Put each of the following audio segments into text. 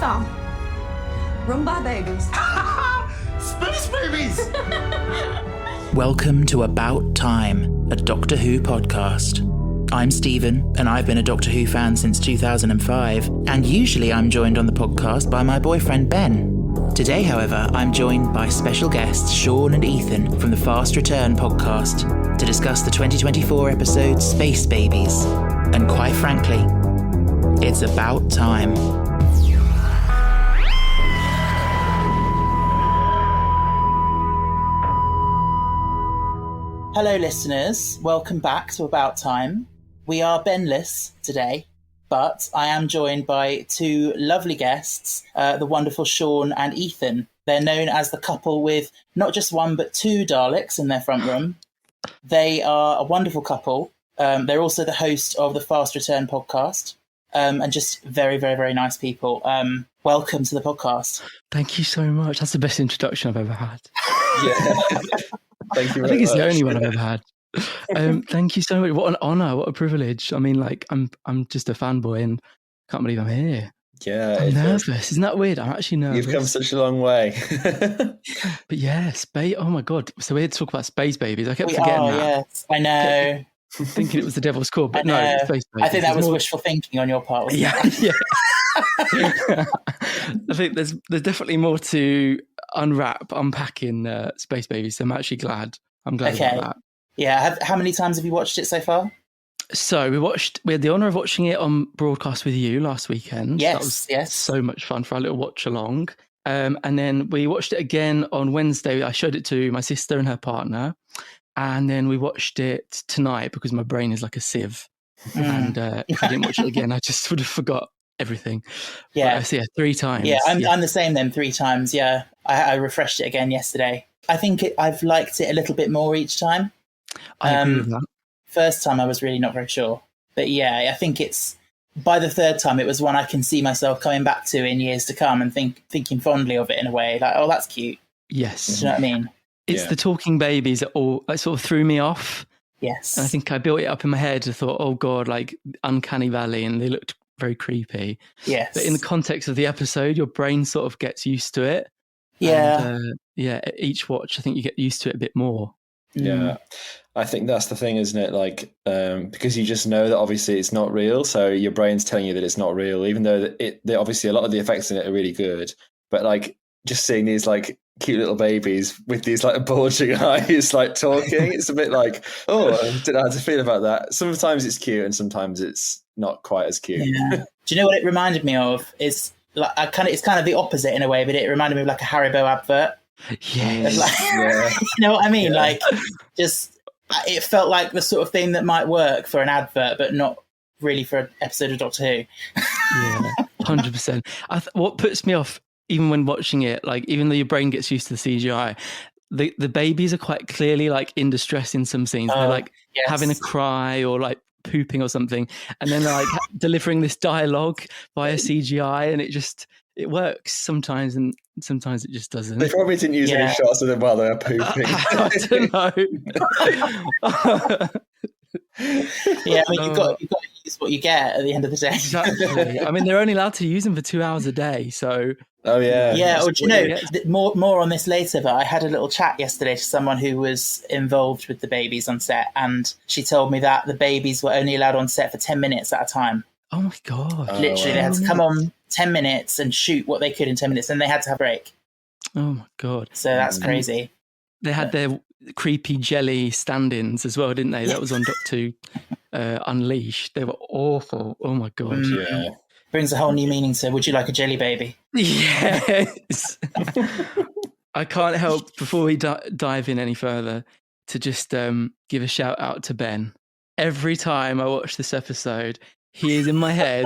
song. Rumba Babies. Space Babies! Welcome to About Time, a Doctor Who podcast. I'm Stephen, and I've been a Doctor Who fan since 2005, and usually I'm joined on the podcast by my boyfriend Ben. Today, however, I'm joined by special guests Séan and Ethan from the Fast Return podcast to discuss the 2024 episode Space Babies. And quite frankly, it's about time. Hello listeners, welcome back to About Time. We are Benless today, but I am joined by two lovely guests, the wonderful Séan and Ethan. They're known as the couple with not just one but two Daleks in their front room. They are a wonderful couple. They're also the host of the Fast Return podcast, and just very, very, very nice people. Welcome to the podcast. Thank you so much. That's the best introduction I've ever had. Yeah. Thank you very much. I think it's the only one I've ever had. Thank you so much. What an honour, what a privilege. I mean, like, I'm just a fanboy and can't believe I'm here. Yeah. I'm nervous. Isn't that weird? I'm actually nervous. You've come such a long way. But yeah, oh my God. So we're here to talk about Space Babies. I kept forgetting that. Yes, I know. Thinking it was the Devil's Call, but no, it's Space Babies. I think that was wishful thinking on your part. Wasn't it? Yeah. I think there's definitely more to unpack in Space Babies. So I'm actually glad. I'm glad about that. Yeah. How many times have you watched it so far? So we had the honour of watching it on broadcast with you last weekend. Yes, that was so much fun for our little watch along. And then we watched it again on Wednesday. I showed it to my sister and her partner. And then we watched it tonight because my brain is like a sieve. And if I didn't watch it again, I just sort of forgot everything. Yeah. So 3 times. Yeah, I'm the same then, 3 times. Yeah. I refreshed it again yesterday. I think I've liked it a little bit more each time. I agree with that. First time I was really not very sure. But yeah, I think it's by the third time it was one I can see myself coming back to in years to come and thinking fondly of it in a way. Like, oh, that's cute. Yes. Do you know what I mean? It's the talking babies that all sort of threw me off. Yes. And I think I built it up in my head. I thought, oh God, like Uncanny Valley, and they looked very creepy. Yes. But in the context of the episode, your brain sort of gets used to it. Yeah. And, each watch, I think you get used to it a bit more. Yeah. I think that's the thing, isn't it? Like, because you just know that obviously it's not real. So your brain's telling you that it's not real, even though obviously a lot of the effects in it are really good. But like just seeing these like cute little babies with these like bulging eyes like talking, it's a bit like, oh, I don't know how to feel about that. Sometimes it's cute and sometimes it's not quite as cute. Yeah. Do you know what it reminded me of? It's like it's kind of the opposite in a way, but it reminded me of like a Haribo advert. Yes. Like, you know what I mean? Yeah. Like, just it felt like the sort of thing that might work for an advert, but not really for an episode of Doctor Who. Yeah, 100%. What puts me off, even when watching it, like even though your brain gets used to the CGI, the babies are quite clearly like in distress in some scenes. They're like having a cry or like pooping or something, and then they're like delivering this dialogue via CGI, and it works sometimes and sometimes it just doesn't. They probably didn't use any shots of them while they were pooping. I don't know. Yeah, I mean, you've got to use what you get at the end of the day. Exactly. I mean, they're only allowed to use them for 2 hours a day, so... Oh, yeah. Yeah, or do you know, more on this later, but I had a little chat yesterday to someone who was involved with the babies on set, and she told me that the babies were only allowed on set for 10 minutes at a time. Oh, my God. Literally, they had to come on 10 minutes and shoot what they could in 10 minutes, and they had to have a break. Oh, my God. So that's crazy. They had their creepy jelly stand-ins as well, didn't they? That was on Doctor Unleashed. They were awful. Oh, my God. Yeah. Brings a whole new meaning to, would you like a jelly baby? Yes. I can't help, before we dive in any further, to just give a shout out to Ben. Every time I watch this episode, he is in my head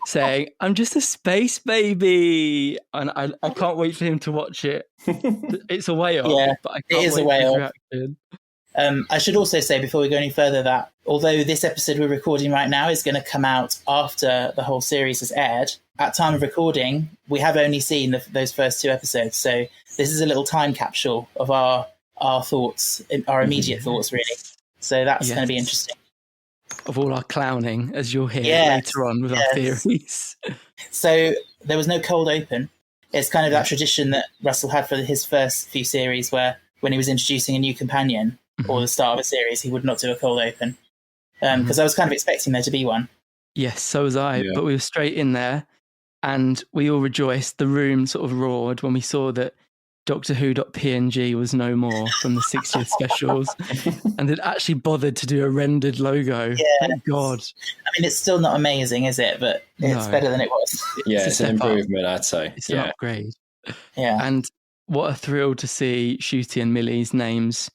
saying, I'm just a space baby. And I can't wait for him to watch it. It's a way off, but I can't wait for his reaction. I should also say before we go any further that although this episode we're recording right now is going to come out after the whole series has aired, at time of recording, we have only seen those first 2 episodes. So this is a little time capsule of our thoughts, our immediate thoughts, really. So that's going to be interesting. Of all our clowning, as you'll hear later on with our theories. So there was no cold open. It's kind of that tradition that Russell had for his first few series, where when he was introducing a new companion or the start of a series, he would not do a cold open. Because I was kind of expecting there to be one. Yes, so was I. Yeah. But we were straight in there, and we all rejoiced. The room sort of roared when we saw that Doctor Who.png was no more from the 60th specials, and it actually bothered to do a rendered logo. Yeah. Thank God. I mean, it's still not amazing, is it? But it's No. better than it was. Yeah, It's it's a an step up. improvement, I'd say. It's an upgrade. Yeah. And what a thrill to see Shooty and Millie's names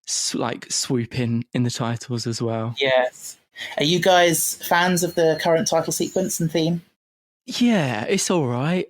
swoop in the titles as well. Yes. Are you guys fans of the current title sequence and theme? Yeah, it's all right.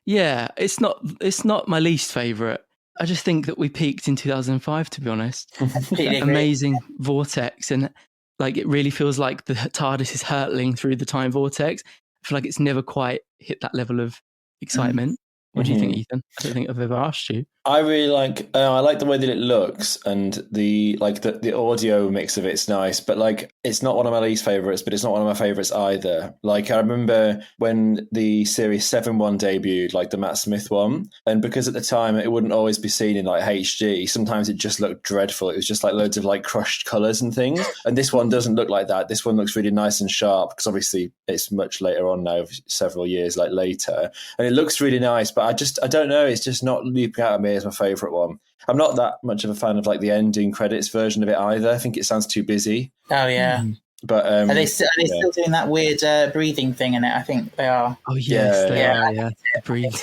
Yeah, it's not my least favourite. I just think that we peaked in 2005, to be honest. Completely agree. Amazing vortex, and like it really feels like the TARDIS is hurtling through the time vortex. I feel like it's never quite hit that level of excitement. What do you think, Ethan? I don't think I've ever asked you. I really like. I like the way that it looks, and the audio mix of it's nice. But like, it's not one of my least favorites, but it's not one of my favorites either. Like, I remember when the Series 7 debuted, like the Matt Smith one, and because at the time it wouldn't always be seen in like HD. Sometimes it just looked dreadful. It was just like loads of like crushed colours and things. And this one doesn't look like that. This one looks really nice and sharp because obviously it's much later on now, several years like later, and it looks really nice. But I don't know. It's just not leaping out at me as my favourite one. I'm not that much of a fan of like the ending credits version of it either. I think it sounds too busy. Oh yeah. But are they still doing that weird breathing thing in it? I think they are. Oh yes, they are. Yeah, breathe.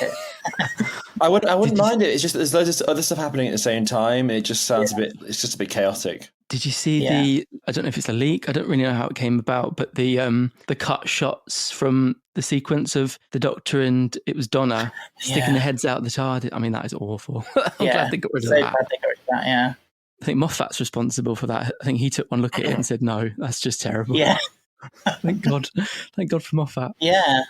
I wouldn't mind it. It's just there's loads of other stuff happening at the same time. It just sounds a bit. It's just a bit chaotic. Did you see the? I don't know if it's a leak. I don't really know how it came about, but the cut shots from the sequence of the Doctor and it was Donna sticking their heads out the TARDIS. I mean, that is awful. I'm glad they got rid of that. Glad they got rid of that. Yeah. I think Moffat's responsible for that. I think he took one look at it and said, "No, that's just terrible." Yeah. Thank God for Moffat. Yeah.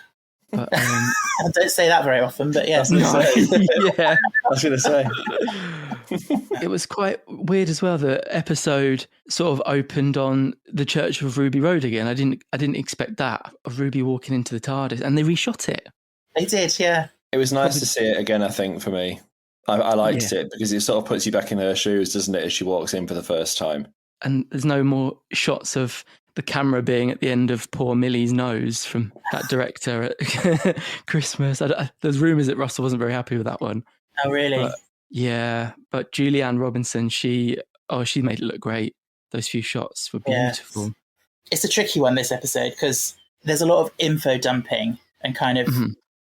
But, I don't say that very often, but yes. Yeah. I was going to say. It was quite weird as well. The episode sort of opened on the Church of Ruby Road again. I didn't expect that, of Ruby walking into the TARDIS, and they reshot it. They did, yeah. It was nice to see it again, I think, for me. I liked it because it sort of puts you back in her shoes, doesn't it, as she walks in for the first time. And there's no more shots of the camera being at the end of poor Millie's nose from that director at Christmas. There's rumours that Russell wasn't very happy with that one. Oh, really? But Julianne Robinson, she made it look great. Those few shots were beautiful. Yes. It's a tricky one, this episode, because there's a lot of info dumping and kind of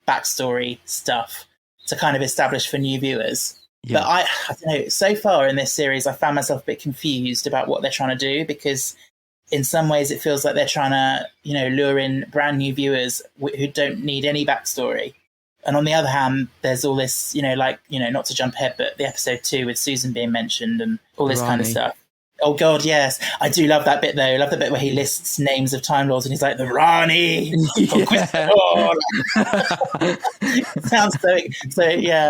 backstory stuff to kind of establish for new viewers. Yeah. But I don't know, so far in this series, I found myself a bit confused about what they're trying to do, because in some ways it feels like they're trying to, lure in brand new viewers who don't need any backstory. And on the other hand, there's all this, not to jump ahead, but the episode 2 with Susan being mentioned and all this kind of stuff. Oh, God, yes. I do love that bit, though. I love the bit where he lists names of Time Lords and he's like, the Rani! Sounds so,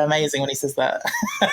amazing when he says that.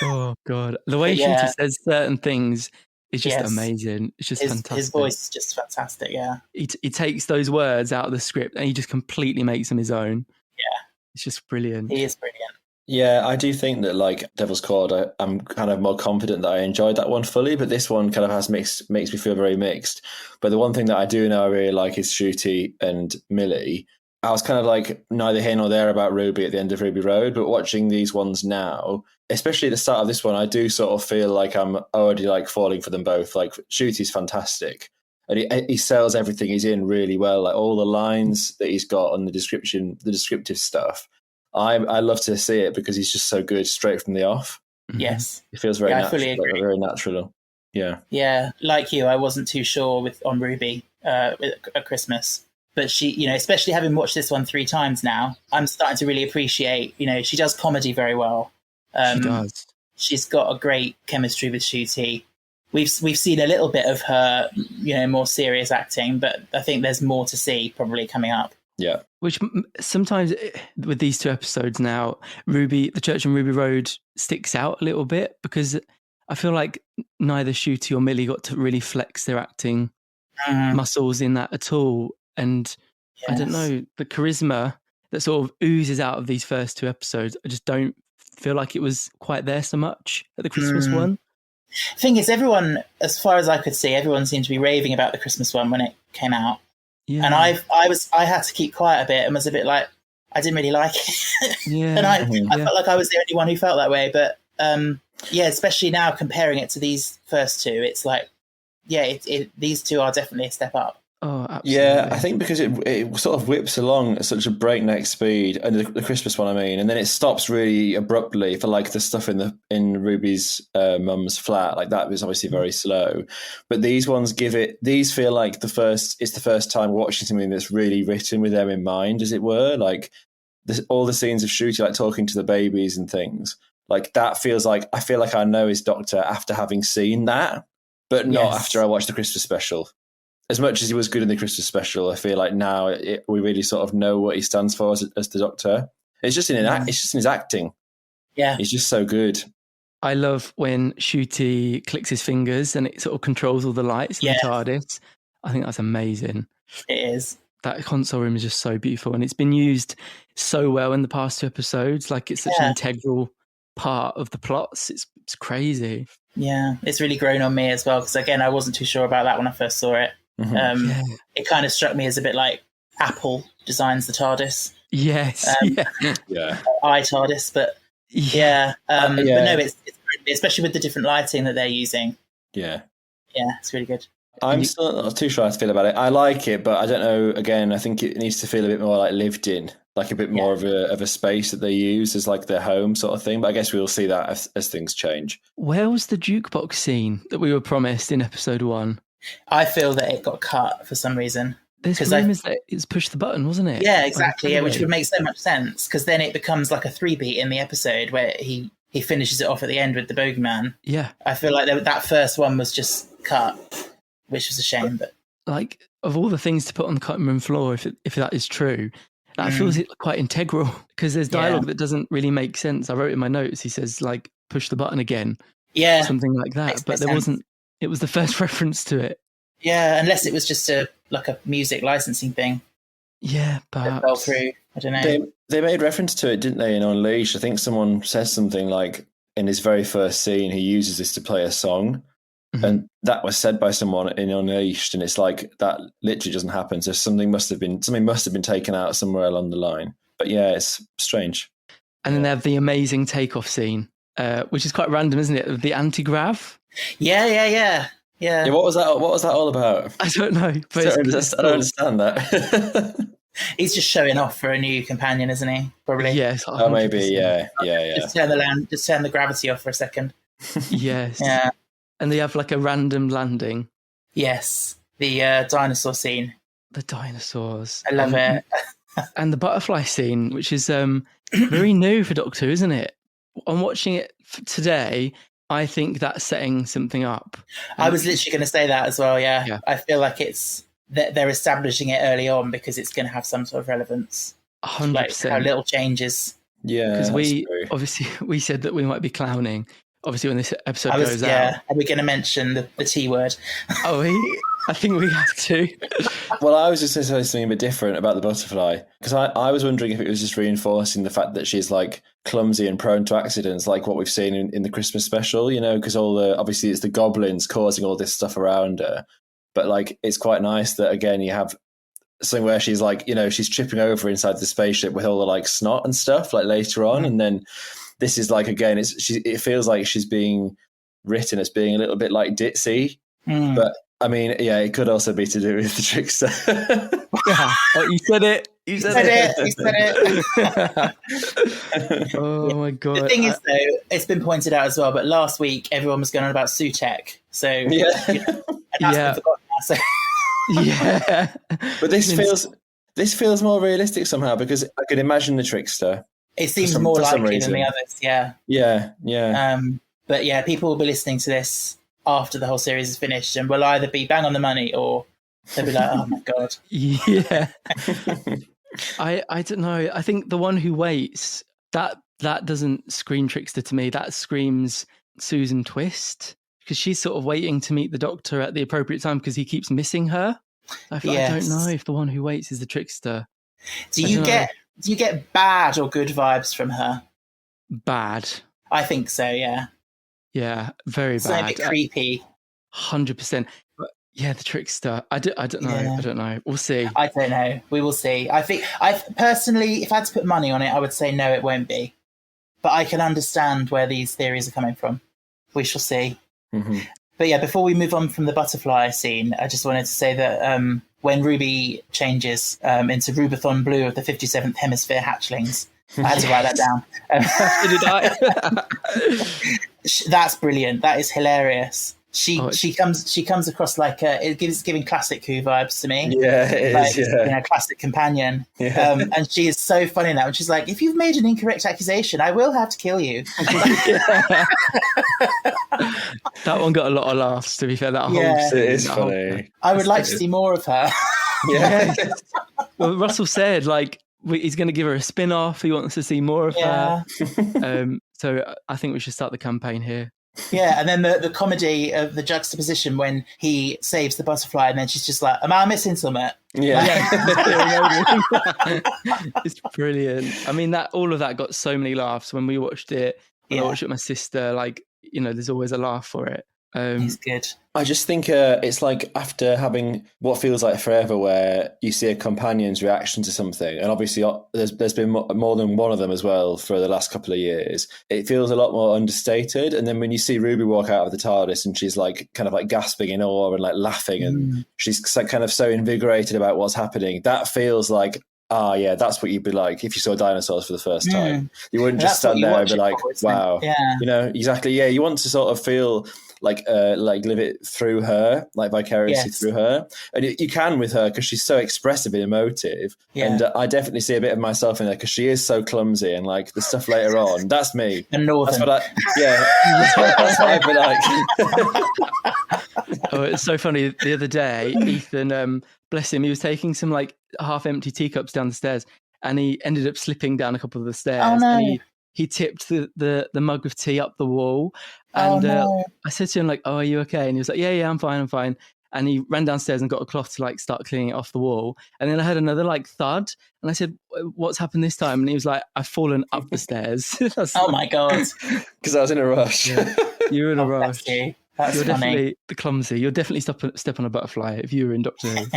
Oh, God. The way Shooty says certain things is just amazing. It's just fantastic. His voice is just fantastic, yeah. He takes those words out of the script and he just completely makes them his own. Yeah. It's just brilliant. He is brilliant. Yeah, I do think that like Devil's Cord, I'm kind of more confident that I enjoyed that one fully, but this one kind of makes me feel very mixed. But the one thing that I do know I really like is Shooty and Millie. I was kind of like neither here nor there about Ruby at the end of Ruby Road, but watching these ones now, especially at the start of this one, I do sort of feel like I'm already like falling for them both. Like Shooty's fantastic. And he sells everything he's in really well, like all the lines that he's got on the descriptive stuff. I love to see it because he's just so good straight from the off. Yes. It feels very natural. I fully agree. Very natural. Yeah. Yeah, like you, I wasn't too sure on Ruby at Christmas. But she, especially having watched this one 3 times now, I'm starting to really appreciate, she does comedy very well. She does. She's got a great chemistry with Shooty. We've seen a little bit of her, more serious acting, but I think there's more to see probably coming up. Yeah. Which sometimes with these 2 episodes now, the Church on Ruby Road sticks out a little bit because I feel like neither Shooty or Millie got to really flex their acting muscles in that at all. And I don't know, the charisma that sort of oozes out of these first 2 episodes. I just don't feel like it was quite there so much at the Christmas one. Thing is, everyone, as far as I could see, everyone seemed to be raving about the Christmas one when it came out. Yeah. And I had to keep quiet a bit and was a bit like, I didn't really like it. Yeah. And I felt like I was the only one who felt that way. But especially now comparing it to these first 2, it's like, these 2 are definitely a step up. Oh, absolutely. Yeah, I think because it sort of whips along at such a breakneck speed, and the Christmas one, I mean, and then it stops really abruptly for like the stuff in Ruby's mum's flat. Like that was obviously very slow, but these ones these feel like it's the first time watching something that's really written with them in mind, as it were. Like all the scenes of Shruti like talking to the babies and things like that feels like I feel like I know his doctor after having seen that, but not after I watched the Christmas special. As much as he was good in the Christmas special, I feel like now we really sort of know what he stands for as the Doctor. It's just in his acting. Yeah, he's just so good. I love when Shruti clicks his fingers and it sort of controls all the lights in the TARDIS. I think that's amazing. It is. That console room is just so beautiful, and it's been used so well in the past 2 episodes. Like it's such an integral part of the plots. It's crazy. Yeah, it's really grown on me as well, because again, I wasn't too sure about that when I first saw it. It kind of struck me as a bit like Apple designs the TARDIS. Yes. iTARDIS, but but no, it's especially with the different lighting that they're using. Yeah, it's really good. I'm still not too sure how to feel about it. I like it, but I don't know. Again, I think it needs to feel a bit more like lived in, like a bit more of a space that they use as like their home sort of thing. But I guess we'll see that as things change. Where was the jukebox scene that we were promised in episode 1? I feel that it got cut for some reason. There's rumours that it's pushed the button, wasn't it? Yeah, exactly. Yeah, which would make so much sense, because then it becomes like a 3-beat in the episode where he finishes it off at the end with the bogeyman. Yeah. I feel like that first one was just cut, which was a shame. But like, of all the things to put on the cutting room floor, if that is true, that feels quite integral, because there's dialogue that doesn't really make sense. I wrote in my notes, he says like, push the button again. Yeah. Something like that. But there wasn't. It was the first reference to it. Yeah, unless it was just a music licensing thing. Yeah, perhaps. That fell through. I don't know. They made reference to it, didn't they, in Unleashed? I think someone says something like, in his very first scene, he uses this to play a song. Mm-hmm. And that was said by someone in Unleashed, and it's like, that literally doesn't happen. So something must have been taken out somewhere along the line. But yeah, it's strange. And then they have the amazing takeoff scene, which is quite random, isn't it? The anti-grav. Yeah. What was that all about? I don't know. But I don't understand that. He's just showing off for a new companion, isn't he? Probably. Yes. 100%. Oh, maybe. Yeah. Just turn the gravity off for a second. Yes. Yeah. And they have like a random landing. Yes. The dinosaur scene. The dinosaurs. I love it. And the butterfly scene, which is very new for Doctor Who, isn't it? I'm watching it today. I think that's setting something up. I was literally going to say that as well, yeah. I feel like it's that they're establishing it early on because it's going to have some sort of relevance. 100%. Like how little changes. Yeah. Because we said that we might be clowning, obviously, when this episode goes out. Yeah, are we going to mention the T word? Oh, I think we have to. Well, I was just going to say something a bit different about the butterfly, because I was wondering if it was just reinforcing the fact that she's like clumsy and prone to accidents, like what we've seen in the Christmas special, you know, because obviously it's the goblins causing all this stuff around her. But like, it's quite nice that, again, you have something where she's like, you know, she's tripping over inside the spaceship with all the like snot and stuff like later on. And then this is like, again, it feels like she's being written as being a little bit like ditzy, but I mean, yeah, it could also be to do with the trickster. Yeah. Oh, you said it. You said it. Oh my god! The thing is, though, it's been pointed out as well. But last week, everyone was going on about Sutek, so and that's been forgotten now. So yeah, but this feels more realistic somehow, because I could imagine the trickster. It seems more likely than the others. Yeah. But yeah, people will be listening to this after the whole series is finished, and will either be bang on the money or they'll be like, oh my god. Yeah. I don't know. I think the one who waits, that doesn't scream trickster to me. That screams Susan Twist, because she's sort of waiting to meet the Doctor at the appropriate time because he keeps missing her. I don't know if the one who waits is the trickster. Do you get Do you get bad or good vibes from her? Bad. I think so, yeah. Yeah, very It's a bad. bit creepy. 100%. But yeah, the trickster. I don't know. Yeah. I don't know. We'll see. I don't know. We will see. I think, personally, if I had to put money on it, I would say no, it won't be. But I can understand where these theories are coming from. We shall see. Mm-hmm. But yeah, before we move on from the butterfly scene, I just wanted to say that when Ruby changes into Rubathon Blue of the 57th Hemisphere hatchlings, I had to write that down. Did I? That's brilliant. That is hilarious. She comes across like it's giving classic Who vibes to me. Yeah, it like, is. Yeah, classic companion. Yeah. And she is so funny now. And she's like, "If you've made an incorrect accusation, I will have to kill you." That one got a lot of laughs. To be fair, that whole Yeah. scene, it is funny. I would like to see more of her. Yeah. Well, Russell said like he's going to give her a spin-off. He wants to see more of her. So I think we should start the campaign here. Yeah, and then the comedy of the juxtaposition when he saves the butterfly, and then she's just like, "Am I missing something?" Yeah. It's brilliant. I mean, all of that got so many laughs when we watched it. When I watched it with my sister, like, there's always a laugh for it. He's good. I just think it's like after having what feels like forever, where you see a companion's reaction to something, and obviously there's been more than one of them as well for the last couple of years. It feels a lot more understated, and then when you see Ruby walk out of the TARDIS and she's like kind of like gasping in awe and like laughing, and she's kind of so invigorated about what's happening, that feels like, yeah, that's what you'd be like if you saw dinosaurs for the first time. You wouldn't just stand there and be like, wow. Yeah. Exactly. Yeah, you want to sort of feel like live it through her, like vicariously through her. And you can with her because she's so expressive and emotive. Yeah. And I definitely see a bit of myself in her because she is so clumsy, and like the stuff later on, that's me. And Northern. That's what that's what I'd be like. Oh, it's so funny. The other day, Ethan, bless him, he was taking some like half-empty teacups down the stairs, and he ended up slipping down a couple of the stairs. Oh, no. And he tipped the mug of tea up the wall. And I said to him, like, "Oh, are you okay?" And he was like, yeah, I'm fine. And he ran downstairs and got a cloth to like start cleaning it off the wall. And then I heard another like thud, and I said, "What's happened this time?" And he was like, "I've fallen up the stairs." Oh my God. Because I was in a rush. Yeah. You were in a rush. You're funny. Definitely the clumsy. You'll definitely step on a butterfly if you were in Doctor Who.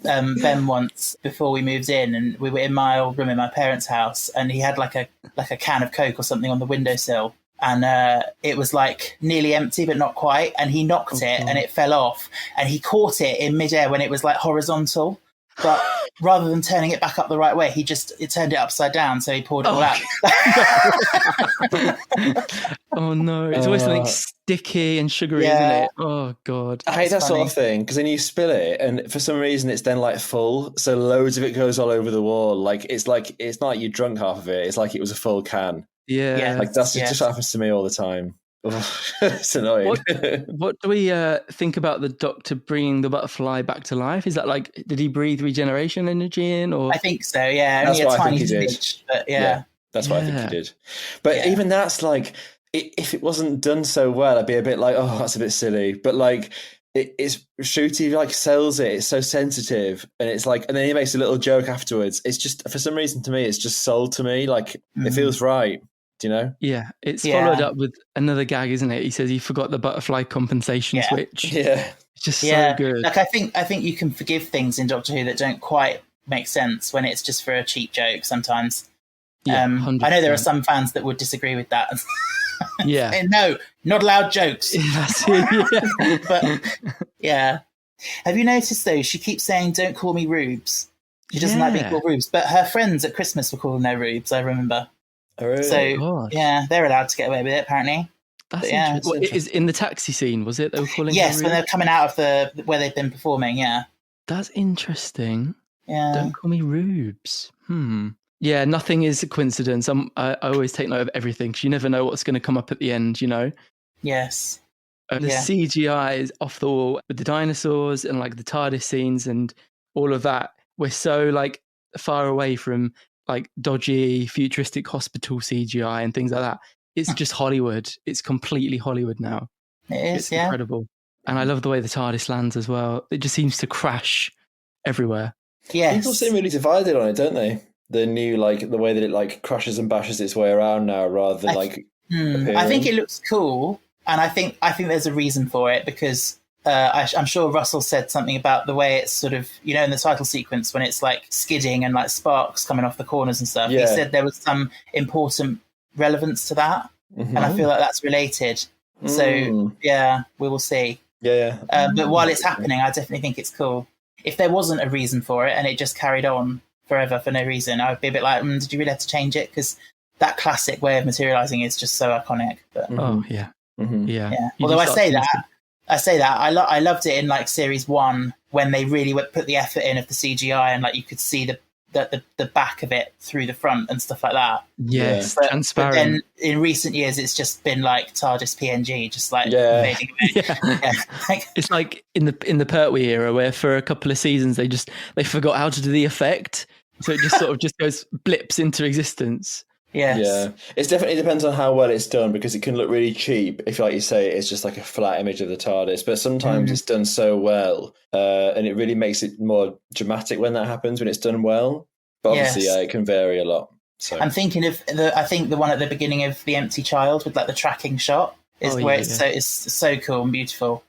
Ben once, before we moved in, and we were in my old room in my parents' house, and he had like a can of Coke or something on the windowsill, and it was like nearly empty but not quite, and he knocked it and it fell off, and he caught it in midair when it was like horizontal, but rather than turning it back up the right way, it turned it upside down, so he poured it all out. Oh no, it's always something sticky and sugary, isn't it? Oh God. I hate that sort of thing, because then you spill it and for some reason it's then like full, so loads of it goes all over the wall. Like it's not like you drunk half of it, it's like it was a full can. Yeah. Like it just happens to me all the time. It's annoying. What do we think about the Doctor bringing the butterfly back to life? Is that like, did he breathe regeneration energy in? Or I think so, yeah. That's only what a I think tiny he did. smidge, but yeah. That's what I think he did. But even that's like, if it wasn't done so well, I'd be a bit like, oh, that's a bit silly. But like, it's Shooty like sells it. It's so sensitive, and it's like, and then he makes a little joke afterwards. It's just, for some reason, to me, it's just sold to me. Like it feels right. Do you know? Yeah, it's followed up with another gag, isn't it? He says he forgot the butterfly compensation switch. Yeah, it's just so good. Like I think you can forgive things in Doctor Who that don't quite make sense when it's just for a cheap joke. Sometimes, yeah, I know there are some fans that would disagree with that. Yeah, and no, not allowed jokes. That's it, yeah. But yeah, have you noticed though? She keeps saying, "Don't call me Rubes." She doesn't like being called Rubes, but her friends at Christmas were calling her Rubes. I remember. Oh, really? So yeah, they're allowed to get away with it apparently. That's interesting. What, is in the taxi scene? Was it they were calling? Yes, when they're coming out of where they've been performing. Yeah, that's interesting. Yeah, don't call me Rubes. Yeah, nothing is a coincidence. I always take note of everything because you never know what's going to come up at the end. You know. Yes. The CGI is off the wall with the dinosaurs and like the TARDIS scenes and all of that. We're so like far away from like dodgy futuristic hospital CGI and things like that. It's just Hollywood. It's completely Hollywood now. It's incredible. And I love the way the TARDIS lands as well. It just seems to crash everywhere. Yes. People seem really divided on it, don't they? the new, like, the way that it like crashes and bashes its way around now, rather than I think it looks cool, and I think there's a reason for it, because I'm sure Russell said something about the way it's sort of, you know, in the title sequence when it's like skidding and like sparks coming off the corners and stuff. He said there was some important relevance to that, and I feel like that's related. So yeah, we will see. But while it's happening, I definitely think it's cool. If there wasn't a reason for it and it just carried on forever for no reason, I would be a bit like, did you really have to change it? Because that classic way of materializing is just so iconic. But, yeah. Although I say that I loved it in like series 1 when they really put the effort in of the CGI, and like you could see the back of it through the front and stuff like that. Yes, transparent. But then in recent years, it's just been like TARDIS PNG, just like fading away. It's like in the Pertwee era, where for a couple of seasons they forgot how to do the effect, so it just sort of just goes blips into existence. Yes. Yeah, it definitely depends on how well it's done, because it can look really cheap if, like you say, it's just like a flat image of the TARDIS. But sometimes it's done so well, and it really makes it more dramatic when that happens, when it's done well. But obviously, it can vary a lot. So I'm thinking of the one at the beginning of The Empty Child with like the tracking shot is it's so cool and beautiful.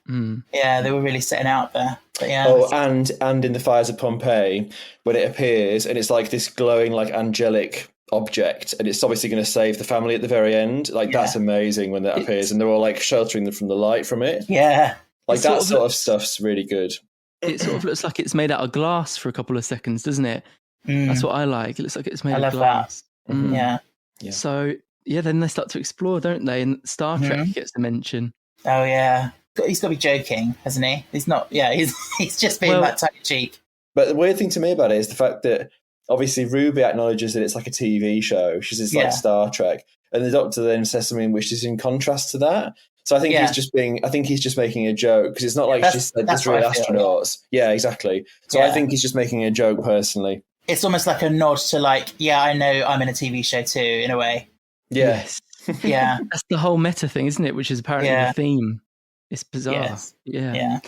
Yeah, they were really setting out there. But and in the Fires of Pompeii, when it appears and it's like this glowing, like angelic object, and it's obviously going to save the family at the very end. Like that's amazing when that appears, and they're all like sheltering them from the light from it. Yeah, like that sort of stuff's really good. It sort of looks like it's made out of glass for a couple of seconds, doesn't it? That's what I like. It looks like it's made of glass. Yeah. So then they start to explore, don't they? And Star Trek gets a mention. Oh yeah, he's got to be joking, hasn't he? He's not. Yeah, he's just being like tongue in cheek. But the weird thing to me about it is the fact that obviously Ruby acknowledges that it's like a TV show. She says like Star Trek, and the Doctor then says something which is in contrast to that. So I think he's just making a joke, because it's not like she said there's real astronauts. Yeah, exactly. So I think he's just making a joke personally. It's almost like a nod to like, I know I'm in a TV show too, in a way. Yes. Yeah. That's the whole meta thing, isn't it? Which is apparently the theme. It's bizarre. Yes. Yeah.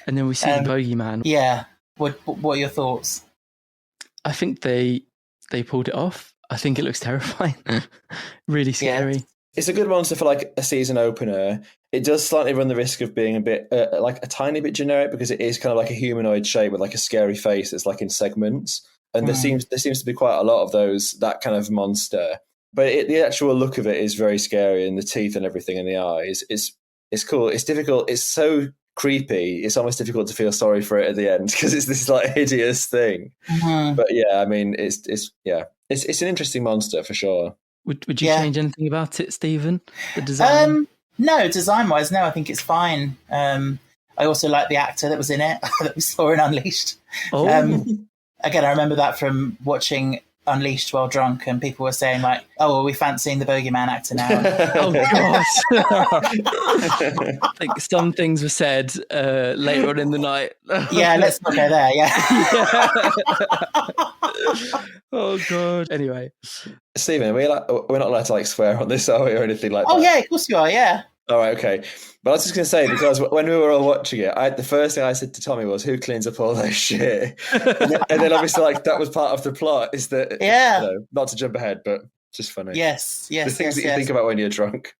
And then we see the bogeyman. Yeah. What are your thoughts? I think they pulled it off. I think it looks terrifying. Really scary. Yeah. It's a good monster for like a season opener. It does slightly run the risk of being a bit like a tiny bit generic, because it is kind of like a humanoid shape with like a scary face that's like in segments. And there seems to be quite a lot of that kind of monster. But the actual look of it is very scary, and the teeth and everything and the eyes. It's cool. It's difficult. It's so creepy. It's almost difficult to feel sorry for it at the end, because it's this like hideous thing. But yeah, I mean, it's an interesting monster for sure. Would you change anything about it, Stephen? The design? No, design-wise, no. I think it's fine. I also like the actor that was in it that we saw in Unleashed. Again, I remember that from watching Unleashed while drunk, and people were saying like, "Oh, well, we fancying the bogeyman actor now." Oh God! I think some things were said later on in the night. Yeah, let's not go there. Yeah. Oh God! Anyway, Stephen, we're not allowed to like swear on this, are we, or anything like that? Oh yeah, of course you are. Yeah. All right, okay. But I was just going to say, because when we were all watching it, the first thing I said to Tommy was, "Who cleans up all that shit?" and then obviously, like, that was part of the plot, is that, not to jump ahead, but just funny. Yes. The things that you think about when you're drunk.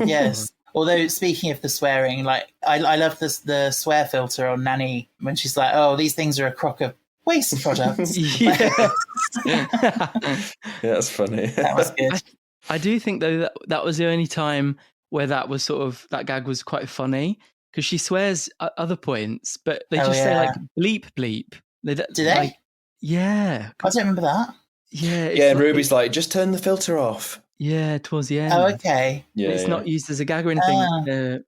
Yes. Although, speaking of the swearing, like, I love the swear filter on Nanny when she's like, "Oh, these things are a crock of waste products." Yeah, that's funny. That was good. I do think, though, that was the only time where that gag was quite funny, because she swears at other points, but they just say like bleep bleep. Do they? Like, yeah. I don't remember that. Yeah. Yeah, and Ruby's like, just turn the filter off. Yeah, towards the end. Oh, okay. Yeah, it's not used as a gag or anything.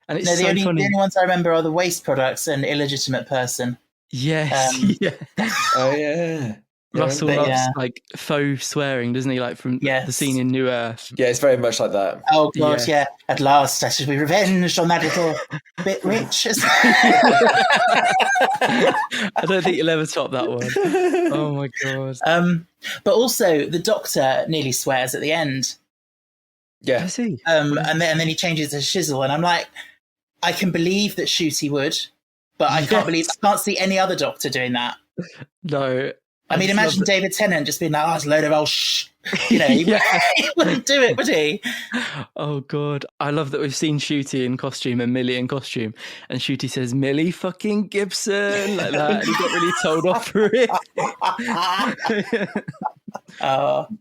And it's the funny. only ones I remember are the waste products and illegitimate person. Yes. Oh, yeah. Russell loves like faux swearing, doesn't he? Like from the scene in New Earth. Yeah, it's very much like that. Oh God, yeah. At last, I should be revenged on that little bit rich. I don't think you'll ever top that one. Oh my God. But also, the Doctor nearly swears at the end. Yeah. I see. And then he changes to shizzle, and I'm like, I can believe that Shooty would, but I can't see any other Doctor doing that. No. I mean, imagine David Tennant just being like, "Oh, it's a load of old shh." You know, he wouldn't do it, would he? Oh God, I love that we've seen Shooty in costume and Millie in costume, and Shooty says Millie fucking Gibson like that, and he got really told off for it.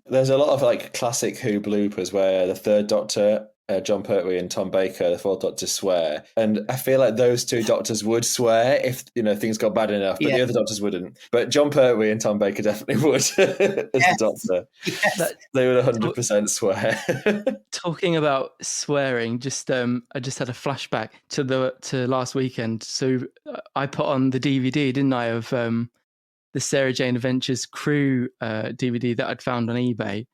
There's a lot of like classic Who bloopers where the third Doctor, John Pertwee and Tom Baker, the fourth Doctor, swear, and I feel like those two doctors would swear if things got bad enough, but the other doctors wouldn't. But John Pertwee and Tom Baker definitely would as the Doctor. Yes. They would 100% swear. Talking about swearing, I just had a flashback to last weekend. So I put on the DVD, didn't I, of the Sarah Jane Adventures Crew DVD that I'd found on eBay.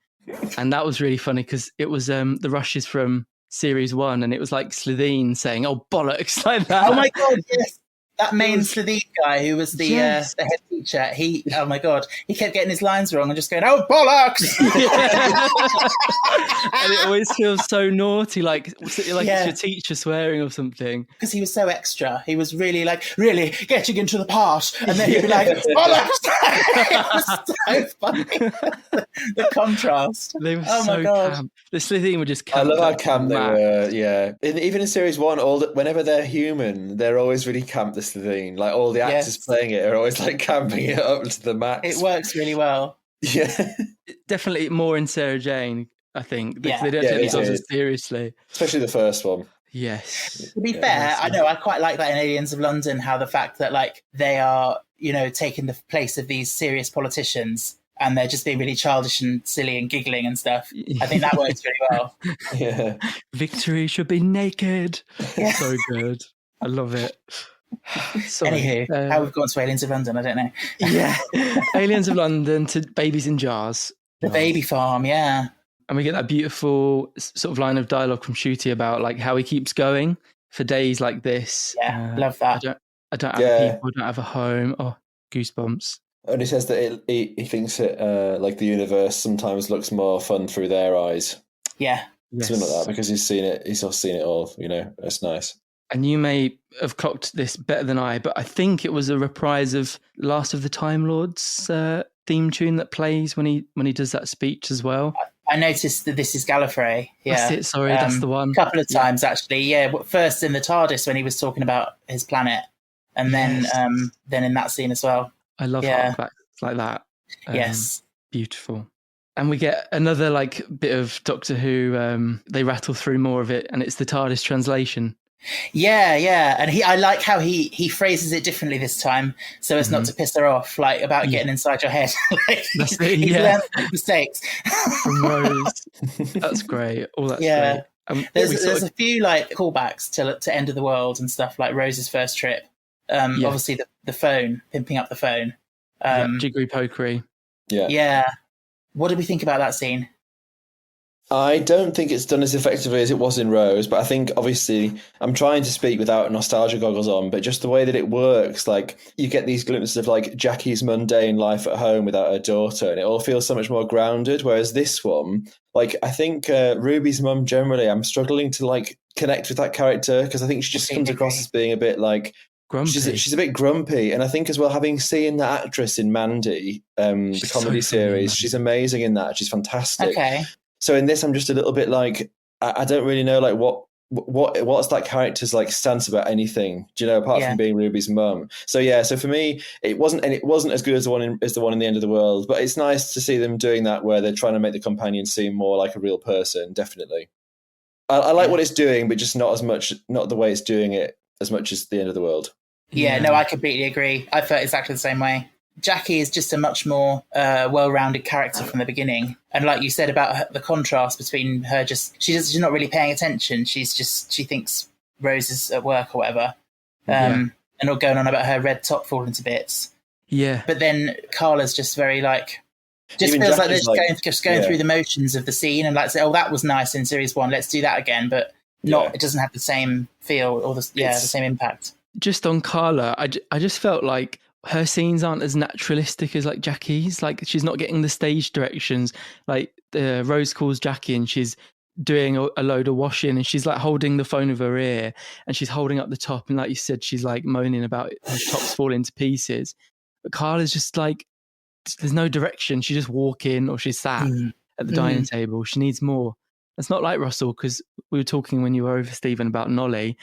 And that was really funny because it was the rushes from series 1, and it was like Slitheen saying, "Oh bollocks," like that. Oh my God, yes. That main Slitheen guy who was the head teacher, oh my God, he kept getting his lines wrong and just going, "Oh bollocks!" And it always feels so naughty, like it's your teacher swearing or something. Because he was so extra. He was really really getting into the part, and then he'd be like, "Bollocks!" It was so funny. The contrast. They were my God. Camp. The Slitheen were just camp. I love how camp they were, yeah. Even in series 1, whenever they're human, they're always really camp, the Slitheen. Like, all the actors playing it are always like camping it up to the max. It works really well. Yeah. Definitely more in Sarah Jane, I think. They don't take themselves seriously. Especially the first one. Yes. To be fair, I know I quite like that in Aliens of London, how the fact that like they are, taking the place of these serious politicians and they're just being really childish and silly and giggling and stuff. I think that works really well. Yeah. Victory should be naked. Yeah. So good. I love it. Anywho, how we've gone to Aliens of London, I don't know. Yeah. Aliens of London to Babies in Jars. The baby farm, yeah. And we get that beautiful sort of line of dialogue from Shooty about like how he keeps going for days like this. Yeah, love that. I don't have people, I don't have a home. Oh, goosebumps. And he says that he thinks it like the universe sometimes looks more fun through their eyes. Yeah. Something like that, because he's seen it all, it's nice. And you may have clocked this better than I, but I think it was a reprise of Last of the Time Lords theme tune that plays when he does that speech as well. I noticed that this is Gallifrey. Yeah, that's it. Sorry, that's the one. A couple of times actually. Yeah, first in the TARDIS when he was talking about his planet, and then in that scene as well. I love artifacts like that. Yes, beautiful. And we get another like bit of Doctor Who. They rattle through more of it, and it's the TARDIS translation. Yeah, and I like how he phrases it differently this time, so as not to piss her off, like about getting inside your head. Like, that's it, he's learned mistakes. From Rose, that's great. All that's great. There's a few like callbacks to End of the World and stuff, like Rose's first trip. Obviously the phone, pimping up the phone. Jiggery pokery. Yeah. What did we think about that scene? I don't think it's done as effectively as it was in Rose, but I think obviously I'm trying to speak without nostalgia goggles on, but just the way that it works, like you get these glimpses of like Jackie's mundane life at home without her daughter, and it all feels so much more grounded. Whereas this one, like I think Ruby's mum generally, I'm struggling to like connect with that character because I think she just comes across as being a bit like grumpy. She's a bit grumpy, and I think as well, having seen that actress in Mandy, the comedy series, she's amazing in that. She's fantastic. Okay. So in this, I'm just a little bit like, I don't really know like what's that character's like stance about anything, apart from being Ruby's mum. So for me, it wasn't as good as the one in the End of the World, but it's nice to see them doing that where they're trying to make the companion seem more like a real person. Definitely, I like what it's doing, but just not the way it's doing it as much as the End of the World. Yeah, no, I completely agree. I felt exactly the same way. Jackie is just a much more well-rounded character from the beginning. And like you said about the contrast between her, she's not really paying attention. She thinks Rose is at work or whatever. And all going on about her red top falling to bits. Yeah. But then Carla's just very like, just even feels Jackie's like they're just going through the motions of the scene and like say, oh, that was nice in series 1. Let's do that again. But it doesn't have the same feel or the same impact. Just on Carla, I just felt like her scenes aren't as naturalistic as like Jackie's. Like she's not getting the stage directions. Like Rose calls Jackie and she's doing a load of washing and she's like holding the phone over her ear and she's holding up the top and like you said, she's like moaning about her tops falling to pieces. But Carla's just like there's no direction. She just walk in or she's sat at the dining table. She needs more. It's not like Russell, because we were talking when you were over, Stephen, about Nolly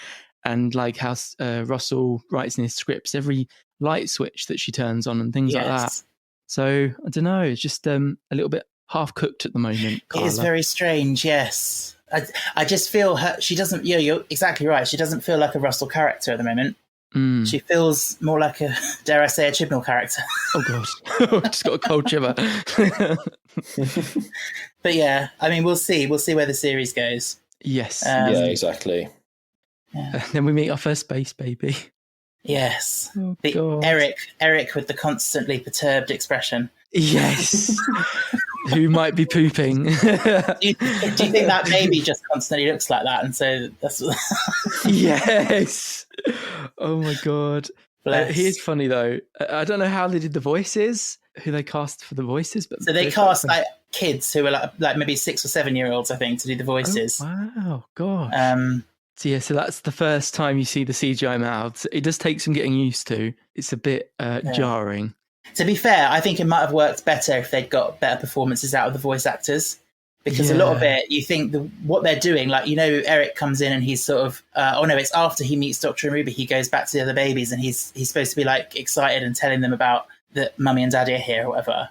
and like how Russell writes in his scripts every light switch that she turns on and things like that. So I don't know. It's just a little bit half cooked at the moment. Carla. It is very strange. Yes, I just feel she doesn't. Yeah, you're exactly right. She doesn't feel like a Russell character at the moment. She feels more like a, dare I say, a Chibnall character. Oh god, just got a cold shiver. But yeah, I mean, we'll see where the series goes. Yes. Yeah, exactly. Yeah. Then we meet our first space baby. Yes. Oh, God. Eric with the constantly perturbed expression. Yes. Who might be pooping. Do you think that baby just constantly looks like that? And so that's Yes. Oh my God. Bless. He is funny though. I don't know how they did the voices, who they cast for the voices, but so they cast like kids who were like maybe 6 or 7 year olds, I think, to do the voices. Oh, wow, gosh. So yeah, so that's the first time you see the CGI mouths. It does take some getting used to. It's a bit jarring. To be fair, I think it might have worked better if they'd got better performances out of the voice actors. Because a lot of it, you think what they're doing, like, Eric comes in and he's sort of, it's after he meets Dr. and Ruby, he goes back to the other babies and he's supposed to be like excited and telling them about that mummy and daddy are here or whatever.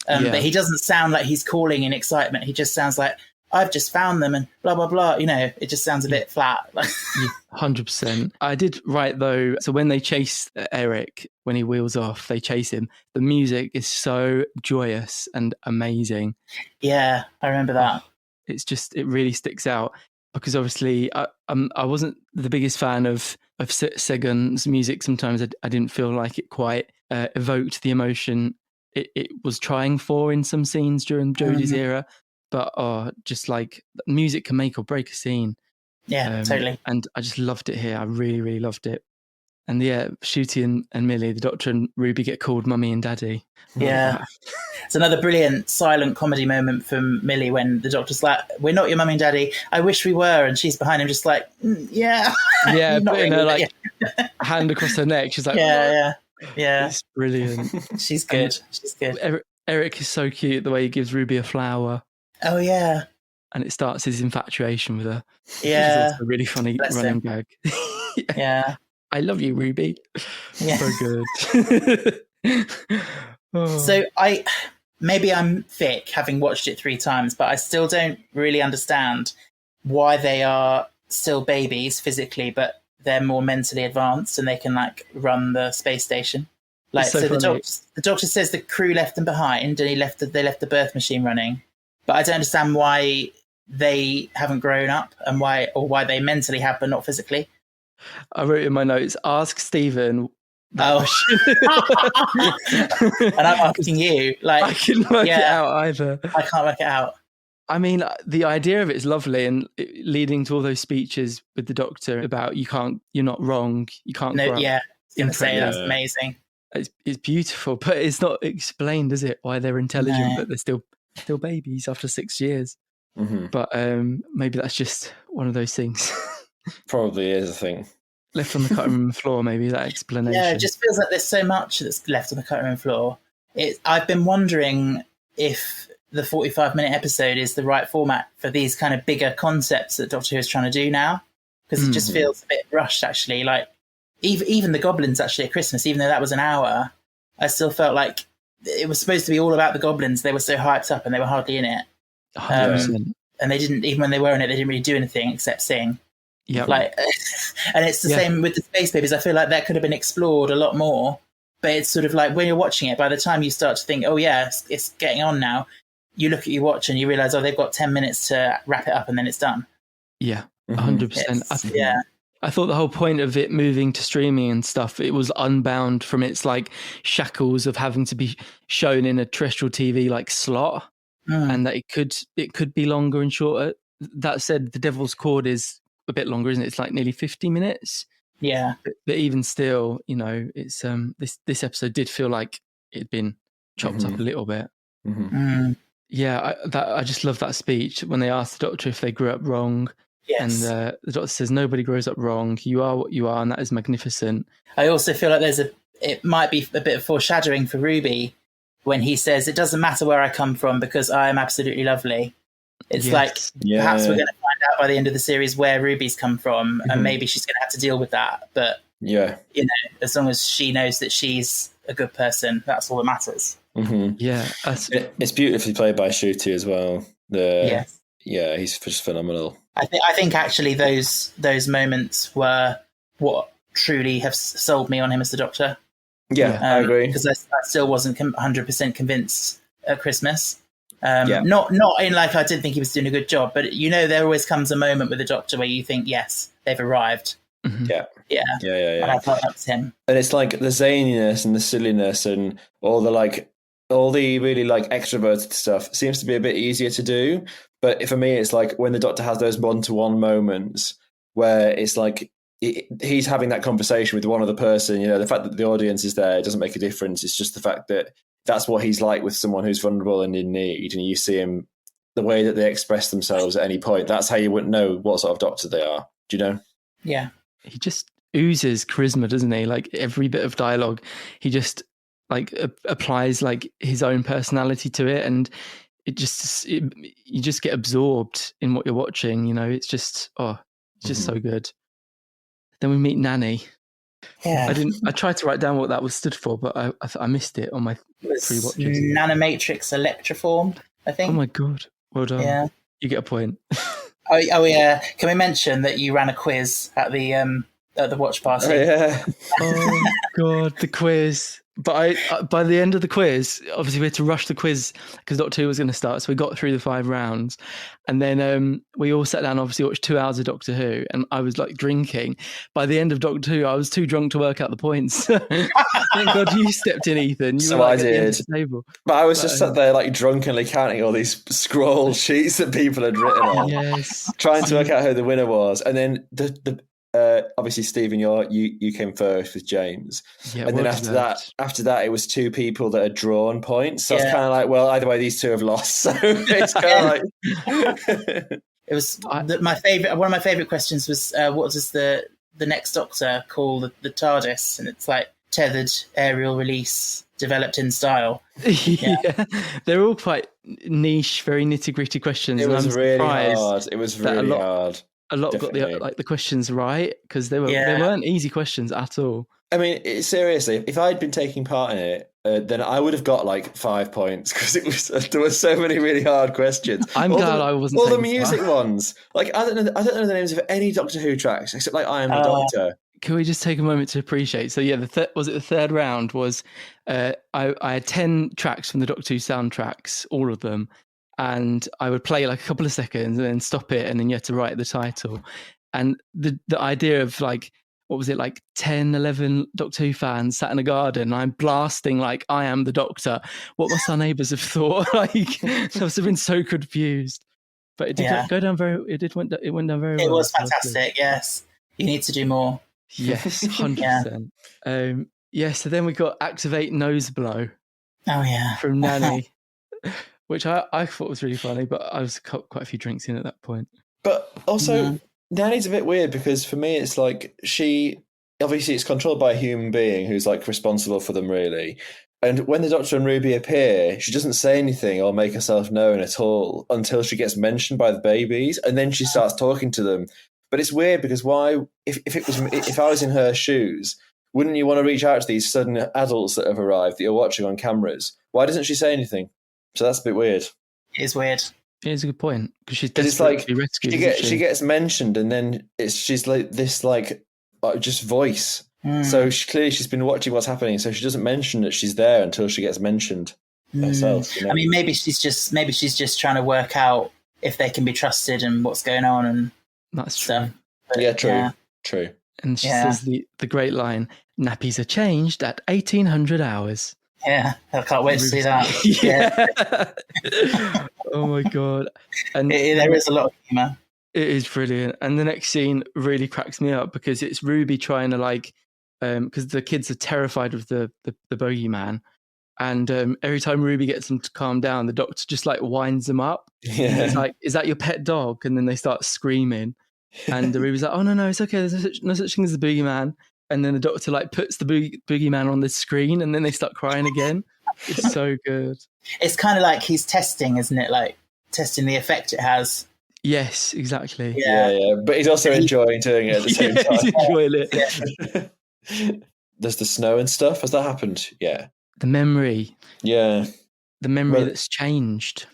But he doesn't sound like he's calling in excitement. He just sounds like, I've just found them and blah, blah, blah. It just sounds a bit flat. 100%. I did write though, so when they chase Eric, when he wheels off, they chase him. The music is so joyous and amazing. Yeah, I remember that. It's just, it really sticks out because obviously I wasn't the biggest fan of Séan's music. Sometimes I didn't feel like it quite evoked the emotion it was trying for in some scenes during Jodie's era. But just like music can make or break a scene. Yeah, totally. And I just loved it here. I really, really loved it. And yeah, Shooty and Millie, the Doctor and Ruby get called Mummy and Daddy. Yeah. It's another brilliant silent comedy moment from Millie when the Doctor's like, we're not your Mummy and Daddy. I wish we were. And she's behind him just like, yeah. Yeah, Not putting really, her hand across her neck. She's like, yeah. It's brilliant. She's good. She's good. Eric is so cute, the way he gives Ruby a flower. Oh, yeah. And it starts his infatuation with her. Yeah. Which is a really funny running gag. Yeah. I love you, Ruby. Yeah. So good. So maybe I'm thick having watched it 3 times, but I still don't really understand why they are still babies physically, but they're more mentally advanced and they can like run the space station. Like, so the doctor says the crew left them behind and they left the birth machine running. But I don't understand why they haven't grown up and why they mentally have, but not physically. I wrote in my notes, ask Stephen. And I'm asking you. Like, I couldn't work it out either. I can't work it out. I mean, the idea of it is lovely, and leading to all those speeches with the Doctor about you're not wrong, you can't. No, yeah, I was going to say that's amazing. It's beautiful, but it's not explained, is it? Why they're intelligent, but they're still babies after 6 years. Mm-hmm. But maybe that's just one of those things. Probably is a thing. Left on the cutting room floor, maybe that explanation. Yeah, it just feels like there's so much that's left on the cutting room floor. I've been wondering if the 45-minute episode is the right format for these kind of bigger concepts that Doctor Who is trying to do now, because it just feels a bit rushed, actually. Like, even the Goblins, actually, at Christmas, even though that was an hour, I still felt like it was supposed to be all about the Goblins. They were so hyped up and they were hardly in it. 100%. And they didn't, even when they were in it, they didn't really do anything except sing. Yeah. Like, and it's the same with the Space Babies. I feel like that could have been explored a lot more. But it's sort of like when you're watching it, by the time you start to think, oh yeah, it's getting on now, you look at your watch and you realise, oh, they've got 10 minutes to wrap it up and then it's done. Yeah, 100%. I thought the whole point of it moving to streaming and stuff, it was unbound from its like shackles of having to be shown in a terrestrial TV like slot, and that it could be longer and shorter. That said, The Devil's Cord is a bit longer, isn't it? It's like nearly 50 minutes. Yeah. But even still, it's this episode did feel like it'd been chopped up a little bit. Yeah, I just love that speech when they asked the Doctor if they grew up wrong. Yes. And the Doctor says, nobody grows up wrong. You are what you are, and that is magnificent. I also feel like it might be a bit of foreshadowing for Ruby when he says, "It doesn't matter where I come from because I am absolutely lovely." It's like perhaps we're going to find out by the end of the series where Ruby's come from, and maybe she's going to have to deal with that. But as long as she knows that she's a good person, that's all that matters. Yeah, it's beautifully played by Shooty as well. Yeah, he's just phenomenal. I think actually those moments were what truly have sold me on him as the Doctor. Yeah, I agree. Because I still wasn't 100% convinced at Christmas. Not in like I didn't think he was doing a good job, but there always comes a moment with the Doctor where you think, yes, they've arrived. Yeah. And I thought that was him. And it's like the zaniness and the silliness and all the really like extroverted stuff seems to be a bit easier to do. But for me, it's like when the Doctor has those one-to-one moments where it's like he's having that conversation with one other person. The fact that the audience is there doesn't make a difference. It's just the fact that that's what he's like with someone who's vulnerable and in need. And you see him, the way that they express themselves at any point, that's how you wouldn't know what sort of Doctor they are. Do you know? Yeah. He just oozes charisma, doesn't he? Like every bit of dialogue, he just like applies like his own personality to it. And you just get absorbed in what you're watching. It's just, so good. Then we meet Nanny. Yeah. I tried to write down what that was stood for, but I missed it on my 3 watches. Nanomatrix Electroform, I think. Oh my God. Well done. Yeah. You get a point. Oh yeah. Can we mention that you ran a quiz at the watch party? Oh yeah. Oh God, the quiz. But by the end of the quiz, obviously we had to rush the quiz because Doctor Who was going to start. So we got through the 5 rounds, and then we all sat down. Obviously, watched 2 hours of Doctor Who, and I was like drinking. By the end of Doctor Who, I was too drunk to work out the points. Thank God you stepped in, Ethan. You so were, I at the end did. of the table. But I was just sat there like drunkenly counting all these scroll sheets that people had written on, trying to work out who the winner was, and then obviously, Stephen, you came first with James, and then after that, it was 2 people that had drawn points. So I was kind of like, well, either way, these 2 have lost. So it's kind of like it was my favorite. One of my favorite questions was, what does the next Doctor call the TARDIS? And it's like tethered aerial release, developed in style. Yeah. They're all quite niche, very nitty gritty questions. It was really hard. A lot got the questions right because they weren't easy questions at all. I mean, seriously, if I'd been taking part in it, then I would have got like 5 points because there were so many really hard questions. I'm glad I wasn't. All the music ones, like I don't know the names of any Doctor Who tracks except like I Am the Doctor. Can we just take a moment to appreciate? So yeah, the 3rd round was I had 10 tracks from the Doctor Who soundtracks, all of them. And I would play like a couple of seconds and then stop it, and then you had to write the title. And the idea of like, what was it, like 10, 11 Doctor Who fans sat in a garden, and I'm blasting like I Am the Doctor. What must our neighbours have thought? Like, I must have been so confused. But it did go down it went down very well. It was fantastic, yes. You need to do more. Yes, 100%. So then we got Activate Nose Blow. Oh yeah. From Nanny. Which I thought was really funny, but I was quite a few drinks in at that point. But also, Nanny's a bit weird because for me, it's like obviously it's controlled by a human being who's like responsible for them, really. And when the Doctor and Ruby appear, she doesn't say anything or make herself known at all until she gets mentioned by the babies, and then she starts talking to them. But it's weird because why? If I was in her shoes, wouldn't you want to reach out to these sudden adults that have arrived that you're watching on cameras? Why doesn't she say anything? So that's a bit weird. It is weird. It is a good point because she's desperate to be rescued. She gets mentioned, and then she's like this just voice. So she's been watching what's happening, so she doesn't mention that she's there until she gets mentioned herself. I mean, maybe she's just trying to work out if they can be trusted and what's going on, and that's stuff. true. But, True. And she says the great line: "Nappies are changed at 1800 hours." Yeah, I can't wait to see that. Oh my God. And there is a lot of humour. It is brilliant. And the next scene really cracks me up because it's Ruby trying to because the kids are terrified of the bogeyman. And every time Ruby gets them to calm down, the Doctor just winds them up. Yeah. It's like, is that your pet dog? And then they start screaming. And Ruby's like, oh, no, it's okay. There's no such thing as the boogeyman. And then the Doctor puts the boogeyman on the screen, and then they start crying again. It's so good. It's kind of like he's testing, isn't it? Like testing the effect it has. Yes, exactly. Yeah. But he's also enjoying doing it at the same time. He's enjoying it. There's the snow and stuff. Has that happened? Yeah. The memory. Yeah. The memory that's changed.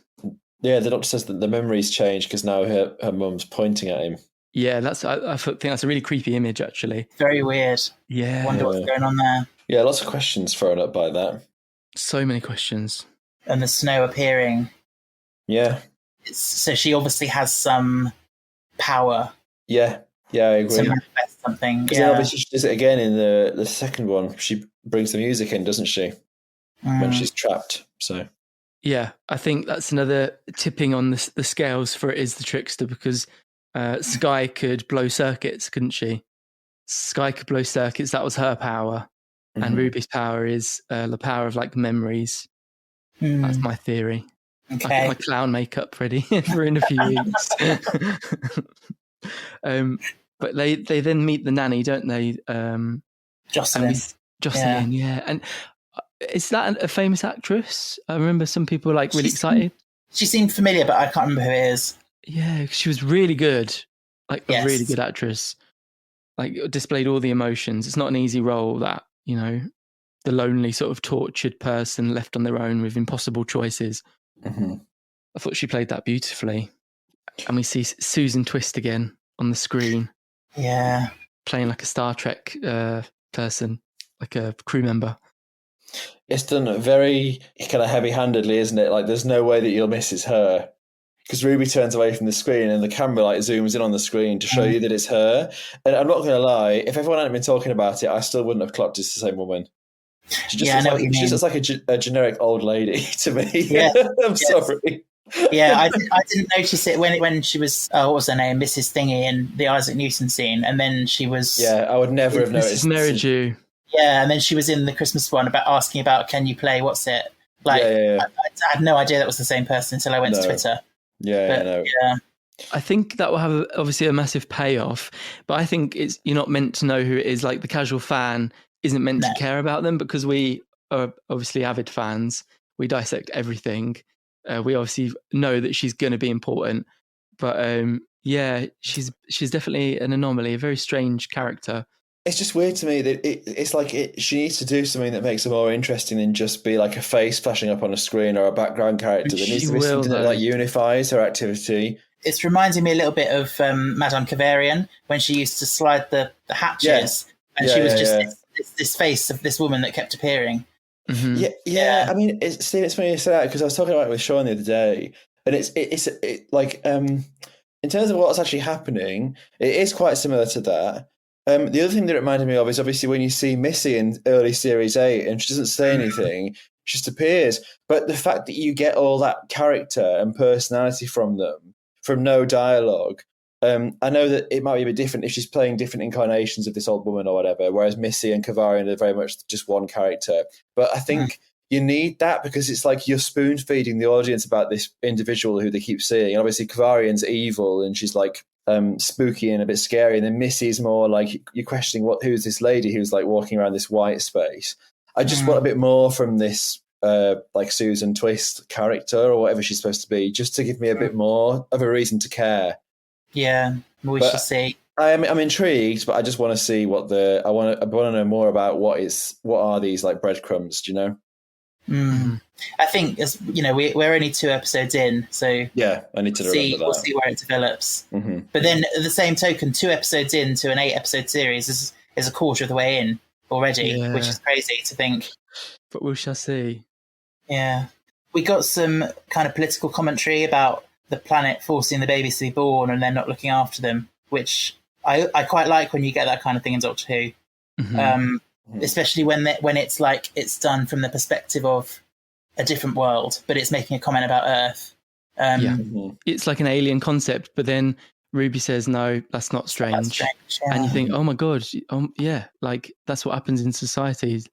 Yeah, the doctor says that the memory's changed because now her mum's pointing at him. Yeah, I think that's a really creepy image, actually. Very weird. Yeah. I wonder what's going on there. Yeah, lots of questions thrown up by that. So many questions. And the snow appearing. Yeah. So she obviously has some power. Yeah, I agree. To manifest something. Because then obviously she does it again in the second one. She brings the music in, doesn't she? When she's trapped. So yeah, I think that's another tipping on the scales for it is the trickster, because Sky could blow circuits, couldn't she? Sky could blow circuits. That was her power. And Ruby's power is the power of like memories. That's my theory. Okay. I get my clown makeup ready for in a few weeks. But they then meet the nanny, don't they? Jocelyn. Jocelyn, yeah. And is that a famous actress? I remember some people like really excited. She seemed familiar, but I can't remember who it is. Yeah, she was really good. Like a really good actress. Like displayed all the emotions. It's not an easy role, that, you know, the lonely sort of tortured person left on their own with impossible choices. I thought she played that beautifully. And we see Susan Twist again on the screen. Yeah. Playing like a Star Trek person, like a crew member. It's done very kind of heavy-handedly, isn't it? Like there's no way that you'll miss it's her. Because Ruby turns away from the screen and the camera like zooms in on the screen to show you that it's her. And I'm not going to lie, if everyone hadn't been talking about it, I still wouldn't have clocked it's the same woman. She just looks like a generic old lady to me. Yeah. I'm sorry. Yeah, I didn't notice it when she was, what was her name, Mrs. Thingy in the Isaac Newton scene, and then she was... Yeah, I would never have noticed. Mrs. Merridew. Yeah, and then she was in the Christmas one asking about, can you play, what's it? Like, yeah. I had no idea that was the same person until I went to Twitter. Yeah. I think that will have obviously a massive payoff, but I think you're not meant to know who it is. Like the casual fan isn't meant to care about them, because we are obviously avid fans. We dissect everything. We obviously know that she's going to be important, but she's definitely an anomaly, a very strange character. It's just weird to me that it's like she needs to do something that makes her more interesting than just be like a face flashing up on a screen or a background character. There needs to be something that like unifies her activity. It's reminding me a little bit of Madame Kavarian when she used to slide the hatches, and she was just this face of this woman that kept appearing. Mm-hmm. Yeah. I mean, it's funny you say that, because I was talking about it with Séan the other day, and it's like in terms of what's actually happening, it is quite similar to that. The other thing that it reminded me of is obviously when you see Missy in early Series 8 and she doesn't say anything, she just appears. But the fact that you get all that character and personality from them, from no dialogue, I know that it might be a bit different if she's playing different incarnations of this old woman or whatever, whereas Missy and Kavarian are very much just one character. But I think you need that, because it's like you're spoon-feeding the audience about this individual who they keep seeing. And obviously Kavarian's evil and she's like spooky and a bit scary, and then Missy's more like you're questioning who's this lady who's like walking around this white space. I just want a bit more from this like Susan Twist character or whatever she's supposed to be, just to give me a bit more of a reason to care. Yeah, we should see. I'm intrigued, but I just want to see I want to know more about what are these like breadcrumbs, do you know? I think, as you know, we're only 2 episodes in, so yeah, I need to remember that. We'll see where it develops. But then, at the same token, 2 episodes into an 8-episode series is a quarter of the way in already, which is crazy to think. But we shall see. Yeah, we got some kind of political commentary about the planet forcing the babies to be born and then not looking after them, which I quite like when you get that kind of thing in Doctor Who. Especially when it's like it's done from the perspective of a different world, but it's making a comment about Earth. It's like an alien concept, but then Ruby says, no, that's not strange. And you think, oh my God, like that's what happens in society.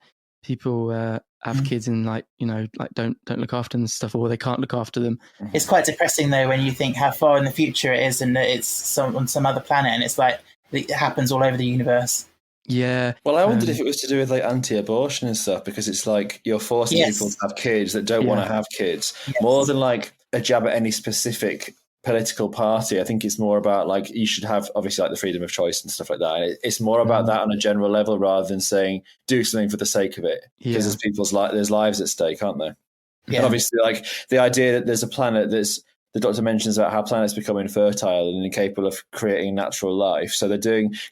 People have kids and like, you know, like don't look after them and stuff, or they can't look after them. It's quite depressing though when you think how far in the future it is and that it's on some other planet, and it's like it happens all over the universe. Yeah. Well, I wondered if it was to do with like anti-abortion and stuff, because it's like you're forcing people to have kids that don't want to have kids, more than like a jab at any specific political party. I think it's more about like you should have obviously like the freedom of choice and stuff like that. It's more about that on a general level rather than saying do something for the sake of it, because there's lives at stake, aren't there? Yeah. And obviously, like the idea that there's a planet the doctor mentions about how planets become infertile and incapable of creating natural life. So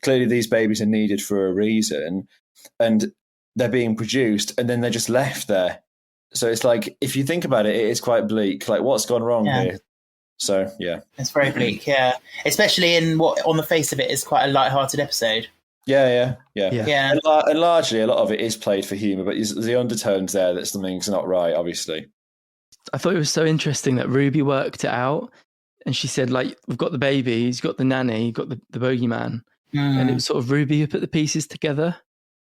clearly these babies are needed for a reason, and they're being produced and then they're just left there. So it's like, if you think about it, it is quite bleak. Like, what's gone wrong here? So, yeah. It's very bleak, yeah. Especially in what, on the face of it, is quite a light-hearted episode. Yeah. And largely, a lot of it is played for humour, but there's the undertones there that something's not right, obviously. I thought it was so interesting that Ruby worked it out, and she said, like, we've got the baby, he's got the nanny, you've got the bogeyman, and it was sort of Ruby who put the pieces together.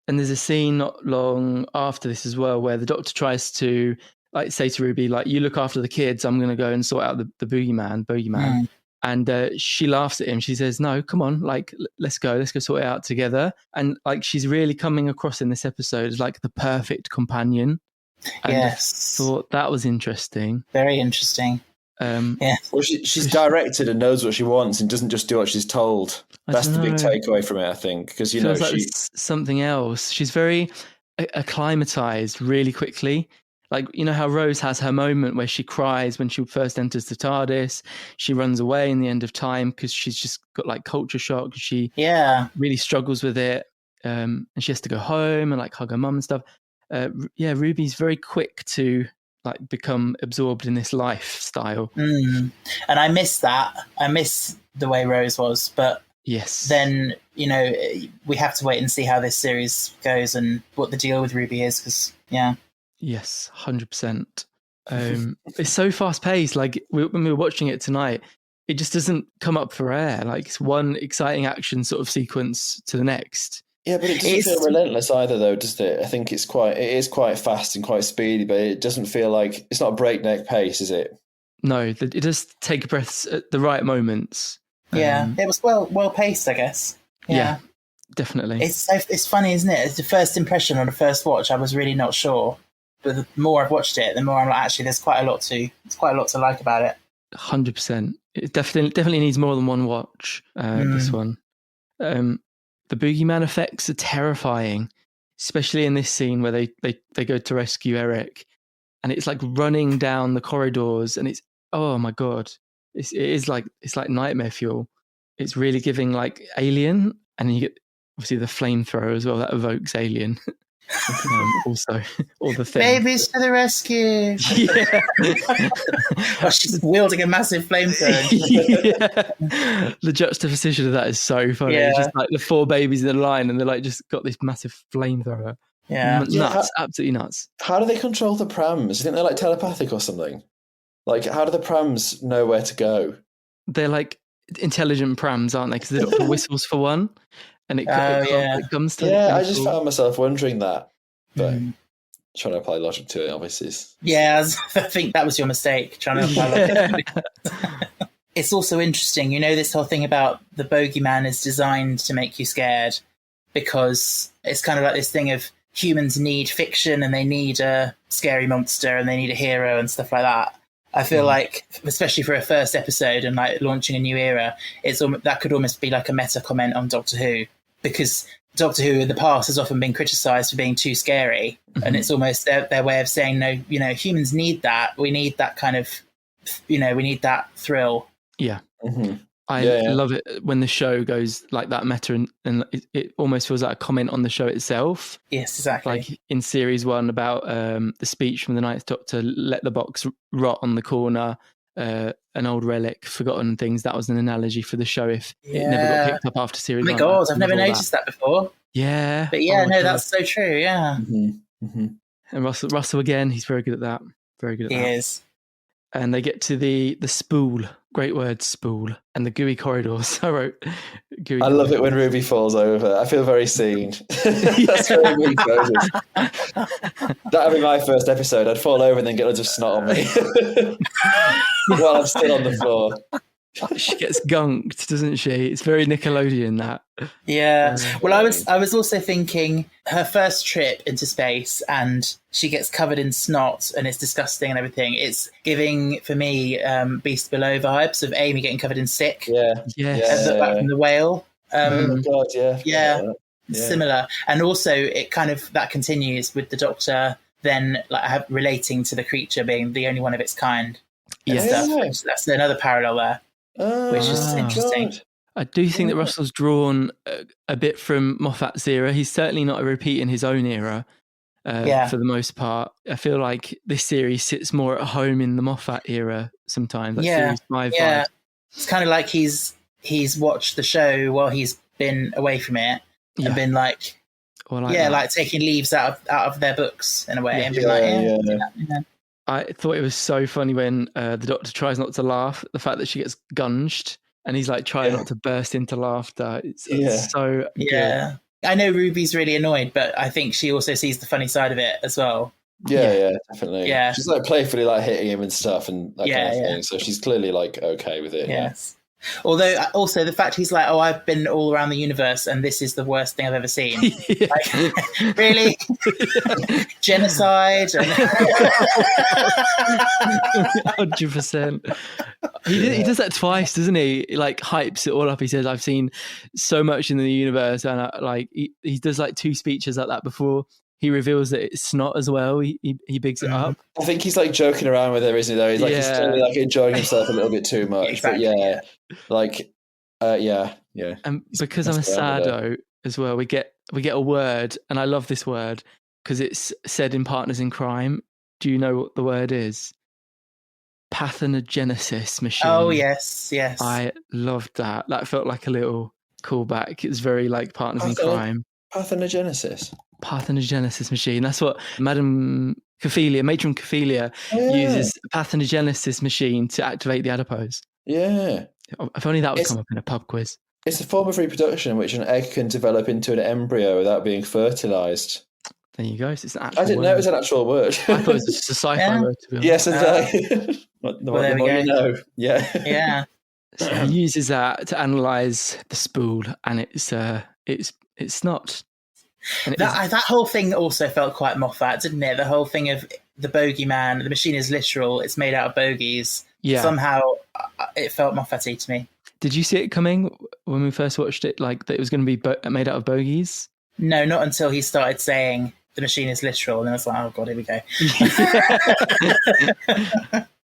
And there's a scene not long after this as well where the doctor tries to like say to Ruby, like, you look after the kids, I'm going to go and sort out the bogeyman. And she laughs at him. She says, no, come on, like, let's go sort it out together. And like, she's really coming across in this episode as like the perfect companion. And yes. I thought that was interesting. Very interesting. Well, she's directed and knows what she wants and doesn't just do what she's told. That's the big takeaway from it, I think, because you feels know like something else. She's very acclimatized really quickly. Like, you know how Rose has her moment where she cries when she first enters the TARDIS. She runs away in the end of time because she's just got like culture shock. She really struggles with it, and she has to go home and like hug her mum and stuff. Ruby's very quick to like become absorbed in this lifestyle. And I miss that. I miss the way Rose was, but then, you know, we have to wait and see how this series goes and what the deal with Ruby is, because Yes, 100%. It's so fast paced. Like when we were watching it tonight, it just doesn't come up for air. Like it's one exciting action sort of sequence to the next. Yeah, but it doesn't feel relentless either, though, does it? I think it is quite fast and quite speedy, but it doesn't feel like it's not a breakneck pace, is it? No, it does take breaths at the right moments. It was well paced, I guess. Yeah, definitely. It's funny, isn't it? It's the first impression on the first watch. I was really not sure, but the more I've watched it, the more I'm like, actually, there's quite a lot to like about it. 100%. It definitely needs more than one watch. This one. The boogeyman effects are terrifying, especially in this scene where they go to rescue Eric, and it's like running down the corridors, and it's, oh my god, it's like nightmare fuel. It's really giving like Alien, and you get obviously the flamethrower as well that evokes Alien. Also, all the things. Babies to the rescue! Oh, she's wielding a massive flamethrower. The juxtaposition of that is so funny. It's just like the 4 babies in the line, and they're like just got this massive flamethrower. Nuts, absolutely nuts. How do they control the prams? Do you think they're like telepathic or something? Like, how do the prams know where to go? They're like intelligent prams, aren't they? Because the doctor whistles for one. And it comes to I just found myself wondering that, but trying to apply logic to it, obviously. I think that was your mistake, trying to apply logic. It's also interesting, you know, this whole thing about the bogeyman is designed to make you scared, because it's kind of like this thing of humans need fiction and they need a scary monster and they need a hero and stuff like that. I feel like, especially for a first episode and like launching a new era, that could almost be like a meta comment on Doctor Who, because Doctor Who in the past has often been criticised for being too scary, and it's almost their way of saying, no, you know, humans need that. We need that kind of, you know, we need that thrill. Yeah. I love it when the show goes like that meta, and it almost feels like a comment on the show itself. Yes, exactly. Like in series 1 about the speech from the Ninth Doctor, let the box rot on the corner, an old relic, forgotten things. That was an analogy for the show if it never got picked up after series 1. Oh my god, I've never noticed that before. Yeah. But that's so true, And Russell again, he's very good at that. Very good at that. He is. And they get to the spool. Great word, spool. And the gooey corridors. I wrote gooey corridors. Love it when Ruby falls over. I feel very seen. That's very Ruby Moses. That'd be my first episode. I'd fall over and then get loads of snot on me while I'm still on the floor. She gets gunked, doesn't she? It's very Nickelodeon, that. Yeah. Well, I was also thinking her first trip into space, and she gets covered in snot, and it's disgusting and everything. It's giving, for me, Beast Below vibes of Amy getting covered in sick. Yeah. Yes. Back from the whale. Oh my God, yeah. Yeah. Similar. And also, it kind of that continues with the Doctor then relating to the creature being the only one of its kind. Yes. That's another parallel there. Which is interesting. God. I do think that Russell's drawn a bit from Moffat's era. He's certainly not a repeat in his own era for the most part. I feel like this series sits more at home in the Moffat era sometimes. Like Series 5 vibes. It's kind of like he's watched the show while he's been away from it and been like taking leaves out of their books in a way and been I thought it was so funny when the Doctor tries not to laugh at the fact that she gets gunged, and he's like trying not to burst into laughter. It's so good. I know Ruby's really annoyed, but I think she also sees the funny side of it as well. Yeah, definitely. Yeah. She's like playfully like hitting him and stuff and that kind of thing. So she's clearly like okay with it. Yes. Although also the fact he's like, I've been all around the universe and this is the worst thing I've ever seen. Like, really? Genocide? 100%. He does that twice, doesn't he? He like hypes it all up. He says, I've seen so much in the universe. And he does like 2 speeches like that before he reveals that it's snot as well. He bigs it up. I think he's like joking around with her, isn't he? Though he's like he's totally like enjoying himself a little bit too much. Exactly, And because I'm a sado as well, we get a word, and I love this word because it's said in Partners in Crime. Do you know what the word is? Parthenogenesis machine. Oh yes. I loved that. That felt like a little callback. It was very like Partners in Crime. Parthenogenesis machine. That's what Matron Cophelia uses a parthenogenesis machine to activate the adipose. Yeah. If only that would come up in a pub quiz. It's a form of reproduction in which an egg can develop into an embryo without being fertilized. There you go. So it's an actual I didn't know it was an actual word. I thought it was just a sci-fi word, to be honest. Yes, and the more you know. Yeah. So he uses that to analyse the spool, and it's not. That whole thing also felt quite Moffat, didn't it? The whole thing of the bogeyman, the machine is literal, it's made out of bogies. Yeah. Somehow it felt Moffat-y to me. Did you see it coming when we first watched it, like that it was going to be made out of bogies? No, not until he started saying the machine is literal, and I was like, oh God, here we go.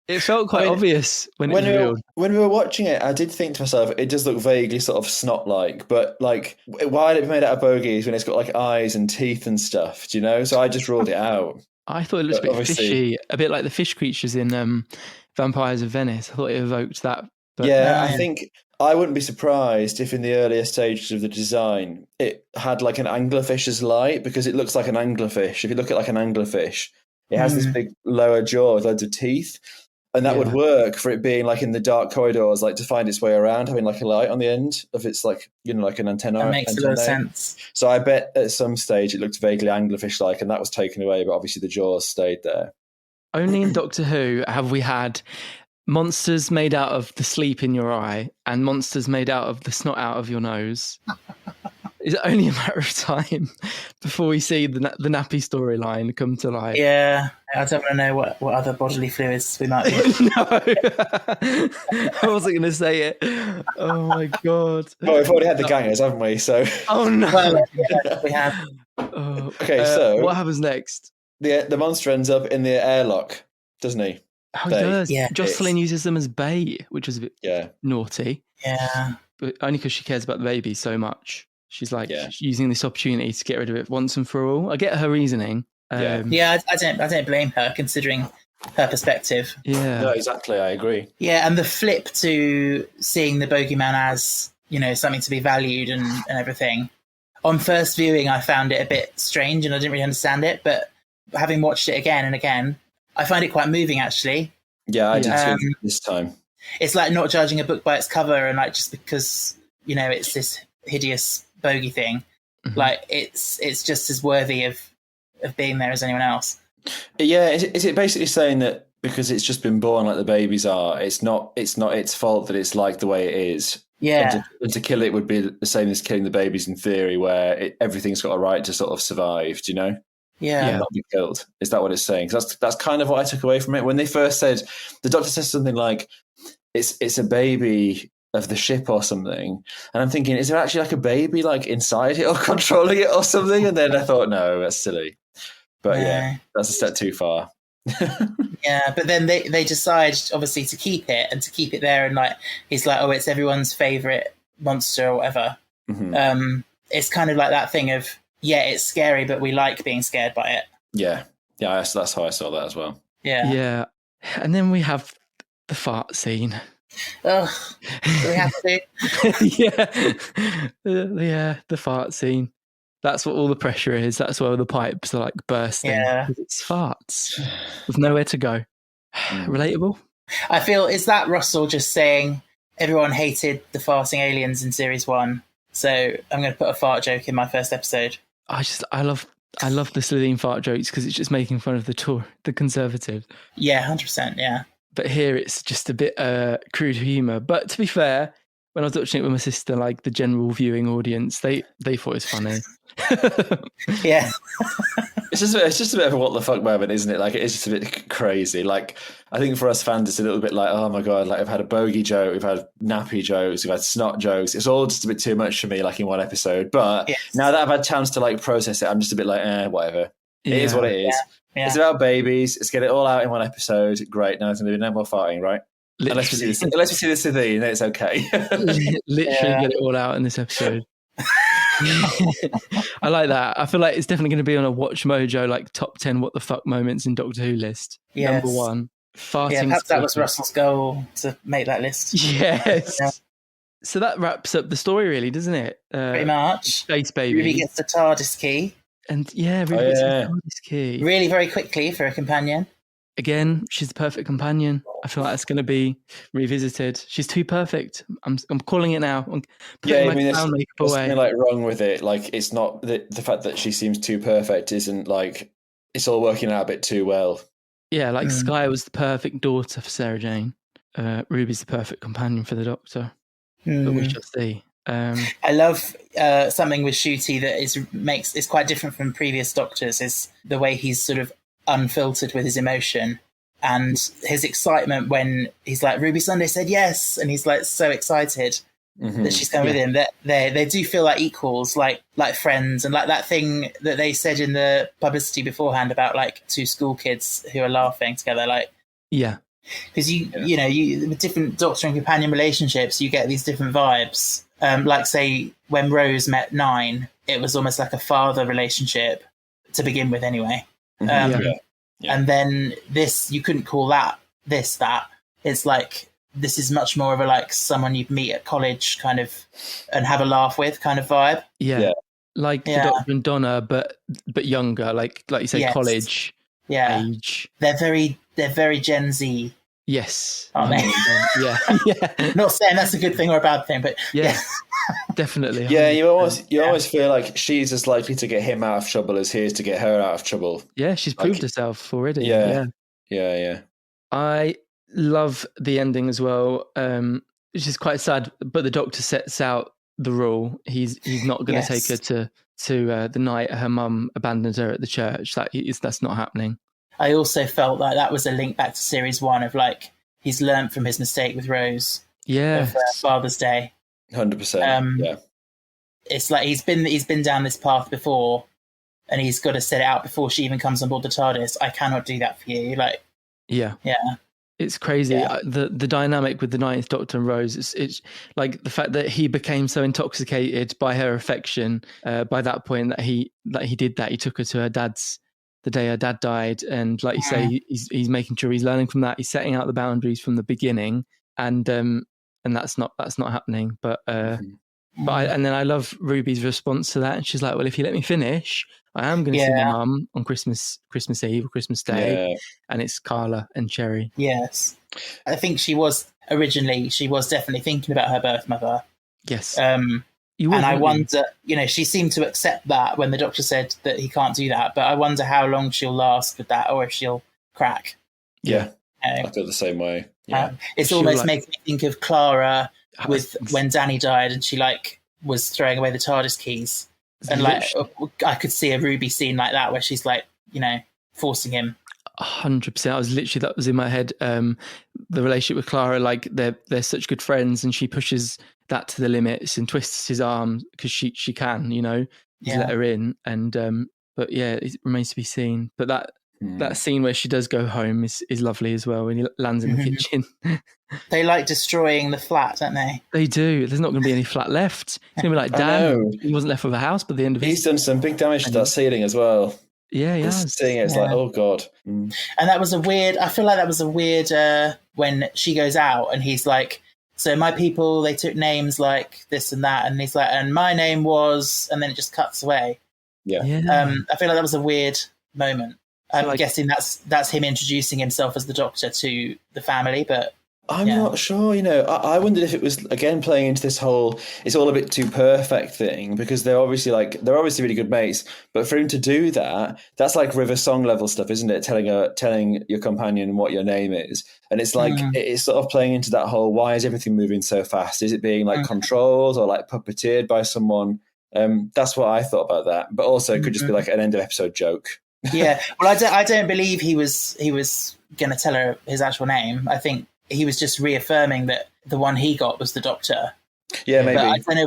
It felt quite obvious when it was revealed. When we were watching it, I did think to myself, it does look vaguely sort of snot-like, but like, why did it be made out of bogies when it's got like eyes and teeth and stuff, do you know? So I just ruled it out. I thought it looked a bit fishy, a bit like the fish creatures in Vampires of Venice. I thought it evoked that. But, I think I wouldn't be surprised if in the earlier stages of the design, it had like an anglerfish as light, because it looks like an anglerfish. If you look at like an anglerfish, it has this big lower jaw with loads of teeth. And that would work for it being like in the dark corridors, like to find its way around, having like a light on the end of its like, you know, like an antenna. That makes a lot of sense. So I bet at some stage it looked vaguely anglerfish-like, and that was taken away, but obviously the jaws stayed there. Only in Doctor Who have we had monsters made out of the sleep in your eye and monsters made out of the snot out of your nose. It's only a matter of time before we see the nappy storyline come to life. Yeah, I don't want to know what other bodily fluids we might be. No, I wasn't going to say it. Oh my God. Well, we've already had the gangers, haven't we? So. Oh no. Well, we have. Oh, okay, so what happens next? The monster ends up in the airlock, doesn't he? Oh, he does. Yeah, Jocelyn uses them as bait, which is a bit naughty. Yeah. But only because she cares about the baby so much. She's like using this opportunity to get rid of it once and for all. I get her reasoning. I don't blame her, considering her perspective. Yeah. No, exactly. I agree. Yeah, and the flip to seeing the bogeyman as, you know, something to be valued and everything. On first viewing, I found it a bit strange and I didn't really understand it. But having watched it again and again, I find it quite moving, actually. Yeah, I did too this time. It's like not judging a book by its cover and like just because, you know, it's this hideous bogey thing, like it's just as worthy of being there as anyone else. Yeah, is it basically saying that because it's just been born like the babies are. It's not its fault that it's like the way it is. Yeah. And to kill it would be the same as killing the babies in theory, where everything's got a right to sort of survive. Do you know? Yeah. And not be killed. Is that what it's saying? 'Cause that's kind of what I took away from it when they first said, the doctor says something like, "It's a baby of the ship or something," and I'm thinking, is there actually like a baby like inside it or controlling it or something? And then I thought, no, that's silly. But yeah, that's a step too far. Yeah, but then they decide obviously to keep it and to keep it there, and like he's like, oh, it's everyone's favorite monster or whatever. Mm-hmm. It's kind of like that thing of, yeah, it's scary, but we like being scared by it. Yeah, that's how I saw that as well. Yeah, and then we have the fart scene. Ugh, do we have to? Yeah, the fart scene. That's what all the pressure is. That's where the pipes are like bursting. Yeah. It's farts with nowhere to go. Relatable? I feel, is that Russell just saying everyone hated the farting aliens in series 1, so I'm going to put a fart joke in my first episode? I love the Slitheen fart jokes because it's just making fun of the Conservatives. Yeah, 100%, yeah. But here it's just a bit crude humour. But to be fair, when I was watching it with my sister, like the general viewing audience, they thought it was funny. Yeah. It's just a bit of a what the fuck moment, isn't it? Like, it is just a bit crazy. Like, I think for us fans, it's a little bit like, oh my God, like I've had a bogey joke, we've had nappy jokes, we've had snot jokes. It's all just a bit too much for me, like in one episode. But now that I've had a chance to like process it, I'm just a bit like, whatever. It is what it is. Yeah. It's about babies. Let's get it all out in one episode. Great. Now there's going to be no more farting, right? Unless we see the Slitheen, then it's okay. Literally get it all out in this episode. I like that. I feel like it's definitely going to be on a Watch Mojo like top 10 what the fuck moments in Doctor Who list. Yes. Number 1. Farting. Yeah, perhaps that was Russell's goal to make that list. Yes. Yeah. So that wraps up the story, really, doesn't it? Pretty much. Space Baby. Ruby gets the TARDIS key. And Ruby gets the TARDIS key. Really very quickly for a companion. Again, she's the perfect companion. I feel like it's going to be revisited. She's too perfect. I'm calling it now. I'm putting my clown makeup away. There's something like wrong with it. Like, it's not the fact that she seems too perfect isn't like it's all working out a bit too well. Yeah, like Sky was the perfect daughter for Sarah Jane. Ruby's the perfect companion for the Doctor. But we shall see. I love something with Ncuti that is quite different from previous Doctors, is the way he's sort of unfiltered with his emotion and his excitement when he's like, Ruby Sunday said yes, and he's like so excited that she's coming with him, that they do feel like equals, like friends, and like that thing that they said in the publicity beforehand about like two school kids who are laughing together, like because you know with different Doctor and companion relationships you get these different vibes. Like say when Rose met Nine, it was almost like a father relationship to begin with anyway. And then this, you couldn't call that. It's like, this is much more of a like someone you'd meet at college kind of and have a laugh with kind of vibe. Like the Doctor and Donna, but younger, like you say, college age. They're very Gen Z. Yes. Aren't they? Yeah. Not saying that's a good thing or a bad thing, but definitely. Yeah, you always feel like she's as likely to get him out of trouble as he is to get her out of trouble. Yeah, she's proved herself already. Yeah. I love the ending as well, which is quite sad. But the Doctor sets out the rule. He's not going to take her to the night her mum abandoned her at the church. That's not happening. I also felt like that was a link back to series 1 of like he's learned from his mistake with Rose. Of Father's Day. 100%. It's like he's been down this path before, and he's got to set it out before she even comes on board the TARDIS. I cannot do that for you. Like, it's crazy. The dynamic with the Ninth Doctor and Rose. It's like the fact that he became so intoxicated by her affection by that point that he did that. He took her to her dad's the day her dad died, and like you say, he's making sure he's learning from that. He's setting out the boundaries from the beginning, and that's not happening. But and then I love Ruby's response to that, and she's like, "Well, if you let me finish, I am going to see my mum on Christmas Eve or Christmas Day, and it's Carla and Cherry." Yes, I think she was definitely thinking about her birth mother. Yes, I wonder, she seemed to accept that when the Doctor said that he can't do that, but I wonder how long she'll last with that, or if she'll crack. Yeah. I feel the same way. Yeah, it's She'll, almost like- makes me think of Clara with when Danny died, and she like was throwing away the TARDIS keys, and like I could see a Ruby scene like that where she's like, forcing him. 100%. That was in my head. The relationship with Clara, like they're such good friends, and she pushes that to the limits and twists his arm because she can, to let her in. And but yeah, it remains to be seen. But that scene where she does go home is lovely as well when he lands in the kitchen. They like destroying the flat, don't they? They do. There's not going to be any flat left. It's going to be like Dan. He wasn't left with a house, but the end of he's done some big damage to that ceiling as well. Yeah, yeah. Seeing it's like, oh god. And that was I feel like that was a weird when she goes out and he's like, so my people, they took names like this and that, and he's like, and my name was, and then it just cuts away. Yeah. I feel like that was a weird moment. I'm like, guessing that's him introducing himself as the Doctor to the family, but I'm not sure, I wondered if it was, again, playing into this whole it's all a bit too perfect thing, because they're obviously really good mates, but for him to do that's like River Song level stuff, isn't it? Telling your companion what your name is. And it's like, it's sort of playing into that whole, why is everything moving so fast? Is it being like controlled or like puppeteered by someone? That's what I thought about that. But also it could just be like an end of episode joke. Yeah. Well, I don't believe he was going to tell her his actual name. I think he was just reaffirming that the one he got was the Doctor. Yeah, maybe.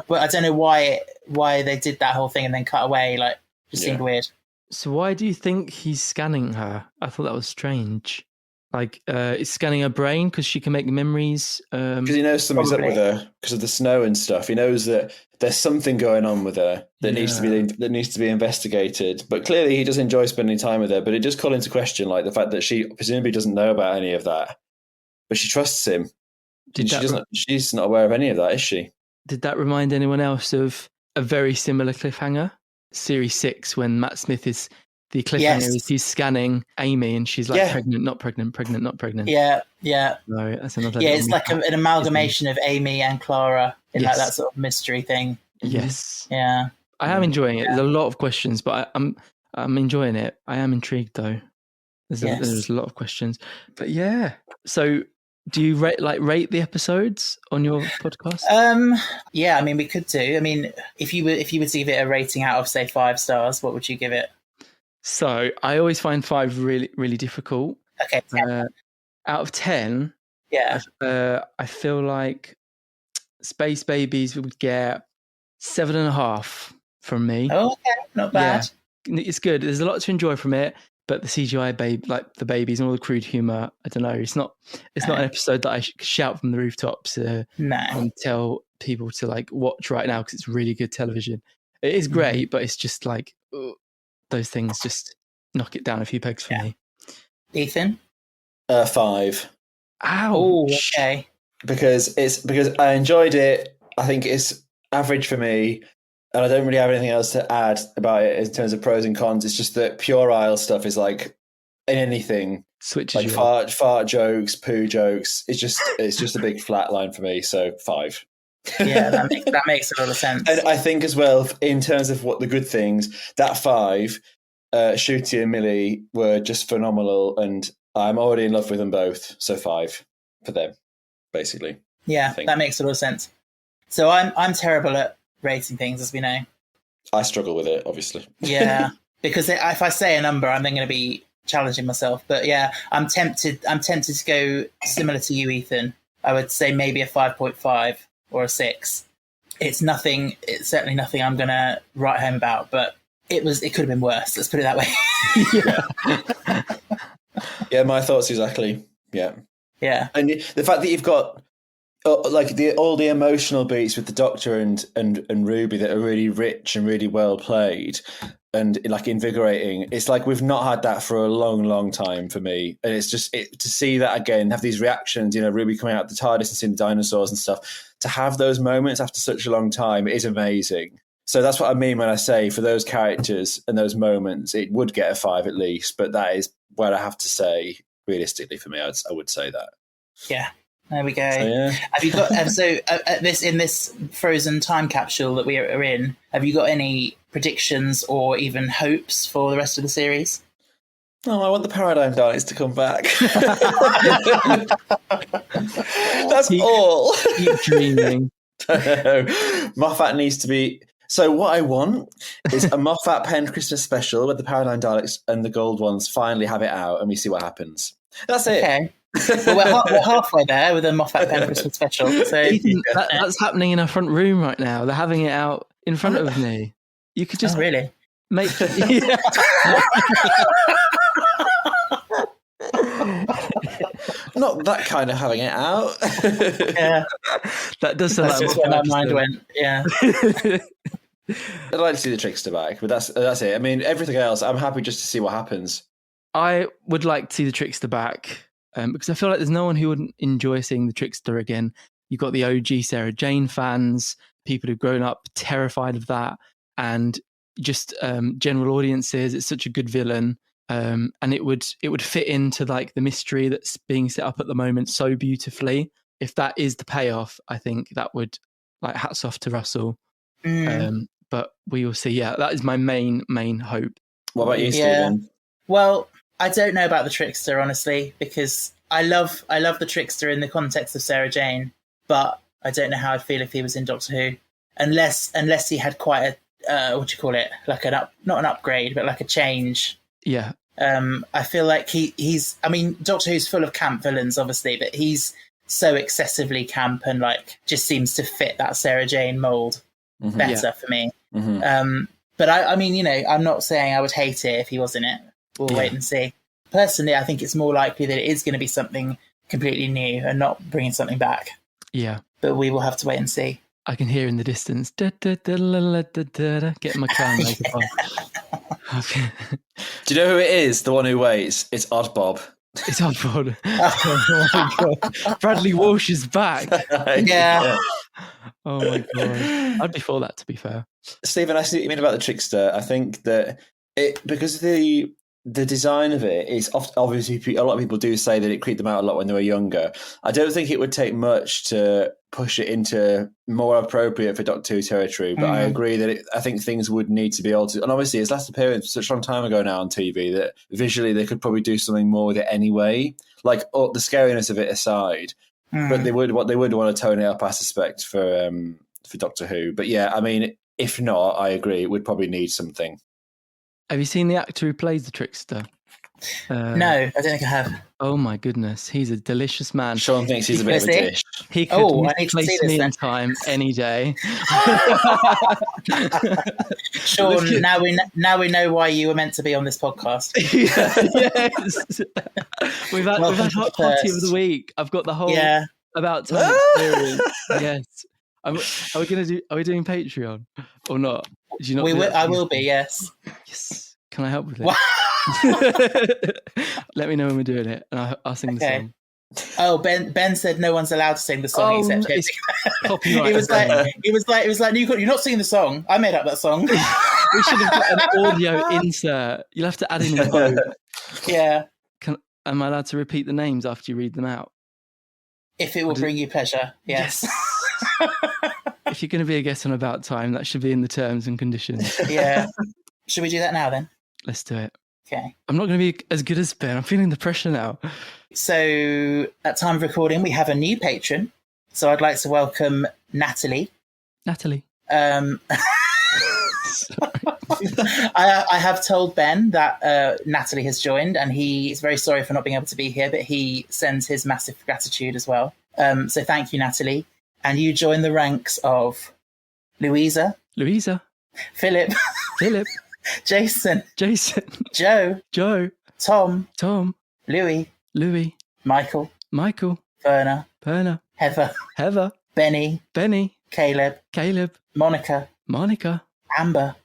But I don't know why they did that whole thing and then cut away. Like, just seemed weird. So why do you think he's scanning her? I thought that was strange. Like, it's scanning her brain because she can make memories. Because he knows something's up with her because of the snow and stuff. He knows that there's something going on with her that needs to be investigated. But clearly, he does enjoy spending time with her. But it does call into question, like the fact that she presumably doesn't know about any of that, but she trusts him. She's not aware of any of that, is she? Did that remind anyone else of a very similar cliffhanger? Series 6, when Matt Smith is the cliffhanger is he's scanning Amy and she's like pregnant, not pregnant. Yeah, yeah. No, that's another. Yeah, it's like an amalgamation of Amy and Clara in like that sort of mystery thing. Yes. Yeah. I am enjoying it. There's a lot of questions, but I'm enjoying it. I am intrigued though. There's a lot of questions, but yeah. So, do you rate the episodes on your podcast? Yeah, I mean, we could do. I mean, if you were to give it a rating out of say 5 stars, what would you give it? So I always find 5 really, really difficult. Okay. 10. Out of 10, I feel like Space Babies would get 7.5 from me. Oh, okay, not bad. Yeah, it's good. There's a lot to enjoy from it, but the CGI like the babies and all the crude humor, I don't know. It's not an episode that I should shout from the rooftops and tell people to like watch right now because it's really good television. It is great, but it's just like those things just knock it down a few pegs for me. Ethan? 5. Ow. Okay. Because I enjoyed it. I think it's average for me, and I don't really have anything else to add about it in terms of pros and cons. It's just that puerile stuff is like in anything. Switches like fart jokes, poo jokes. It's just a big flat line for me. So 5. Yeah, that makes a lot of sense. And I think as well, in terms of what the good things, that 5, Shooty and Millie were just phenomenal, and I'm already in love with them both. So 5 for them, basically. Yeah, that makes a lot of sense. So I'm terrible at rating things, as we know. I struggle with it, obviously. Yeah, because if I say a number, I'm then going to be challenging myself. But yeah, I'm tempted to go similar to you, Ethan. I would say maybe a 5.5 or a 6. It's certainly nothing I'm going to write home about, but it could have been worse. Let's put it that way. Yeah, my thoughts exactly. Yeah. Yeah. And the fact that you've got all the emotional beats with the Doctor and Ruby that are really rich and really well played and like invigorating. It's like we've not had that for a long, long time for me. And it's just to see that again, have these reactions, Ruby coming out of the TARDIS and seeing the dinosaurs and stuff, to have those moments after such a long time is amazing. So that's what I mean when I say for those characters and those moments, it would get a 5 at least. But that is what I have to say realistically for me. I would say that. Yeah. There we go. So, yeah. Have you got in this frozen time capsule that we are in? Have you got any predictions or even hopes for the rest of the series? Oh, I want the Paradigm Daleks to come back. That's all. Keep dreaming. Moffat needs to be... So what I want is a Moffat penned Christmas special with the Paradigm Daleks and the gold ones finally have it out and we see what happens. That's it. Okay. Well, we're halfway there with a Moffat pen Christmas special. So Ethan, that's happening in our front room right now. They're having it out in front of me. You could just really make... Not that kind of having it out. Yeah, that does sound that's like just where my mind went. Yeah. I'd like to see the Trickster back, but that's it. I mean, everything else, I'm happy just to see what happens. I would like to see the Trickster back because I feel like there's no one who wouldn't enjoy seeing the Trickster again. You've got the OG Sarah Jane fans, people who've grown up terrified of that, and just general audiences. It's such a good villain. And it would fit into like the mystery that's being set up at the moment so beautifully. If that is the payoff, I think that would, like, hats off to Russell. But we will see. Yeah, that is my main hope. What about you, Stephen? Well, I don't know about the Trickster, honestly, because I love the Trickster in the context of Sarah Jane, but I don't know how I'd feel if he was in Doctor Who, unless he had quite a what do you call it, like not an upgrade, but like a change. Yeah. I feel like he's. I mean, Doctor Who's full of camp villains, obviously, but he's so excessively camp and like just seems to fit that Sarah Jane mold better for me. But I mean, you know, I'm not saying I would hate it if he was in it. We'll wait and see. Personally, I think it's more likely that it is going to be something completely new and not bringing something back. Yeah. But we will have to wait and see. I can hear in the distance, getting my clown makeup on. Do you know who it is? The one who waits. It's Odd Bob. It's Odd Bob. Oh my God. Bradley Walsh is back. Yeah. Oh my God. I'd be for that, to be fair. Stephen, I see what you mean about the Trickster. I think that because the design of it is obviously, a lot of people do say that it creeped them out a lot when they were younger. I don't think it would take much to push it into more appropriate for Doctor Who territory, but I agree that I think things would need to be altered. And obviously, his last appearance was such a long time ago now on TV that visually they could probably do something more with it anyway. Like, the scariness of it aside, but they would want to tone it up, I suspect, for Doctor Who. But yeah, I mean, if not, I agree, it would probably need something. Have you seen the actor who plays the Trickster? No, I don't think I have. Oh my goodness, he's a delicious man. Sean thinks he's a bit of a dish. He could misplace me in time any day. Sean, now we know why you were meant to be on this podcast. Yes, we've had Hot Party of the Week. I've got the whole About Time series. Yes. Are we doing Patreon or not? Did you not I will be. Yes. Yes. Can I help with it? Let me know when we're doing it, and I'll sing the song. Oh, Ben said no one's allowed to sing the song except him. Copyright. He was like, you're not singing the song. I made up that song. We should have got an audio insert. You'll have to add in a quote. Yeah. Am I allowed to repeat the names after you read them out? If it will bring you pleasure, yes. If you're going to be a guest on About Time, that should be in the terms and conditions. Yeah. Should we do that now then? Let's do it. Okay. I'm not going to be as good as Ben. I'm feeling the pressure now. So, at time of recording, we have a new patron. So I'd like to welcome Natalie. I have told Ben that Natalie has joined, and he is very sorry for not being able to be here, but he sends his massive gratitude as well. So thank you, Natalie. And you join the ranks of Louisa, Philip, Jason, Joe, Tom, Louis, Michael, Verna, Heather, Benny, Caleb, Monica, Amber,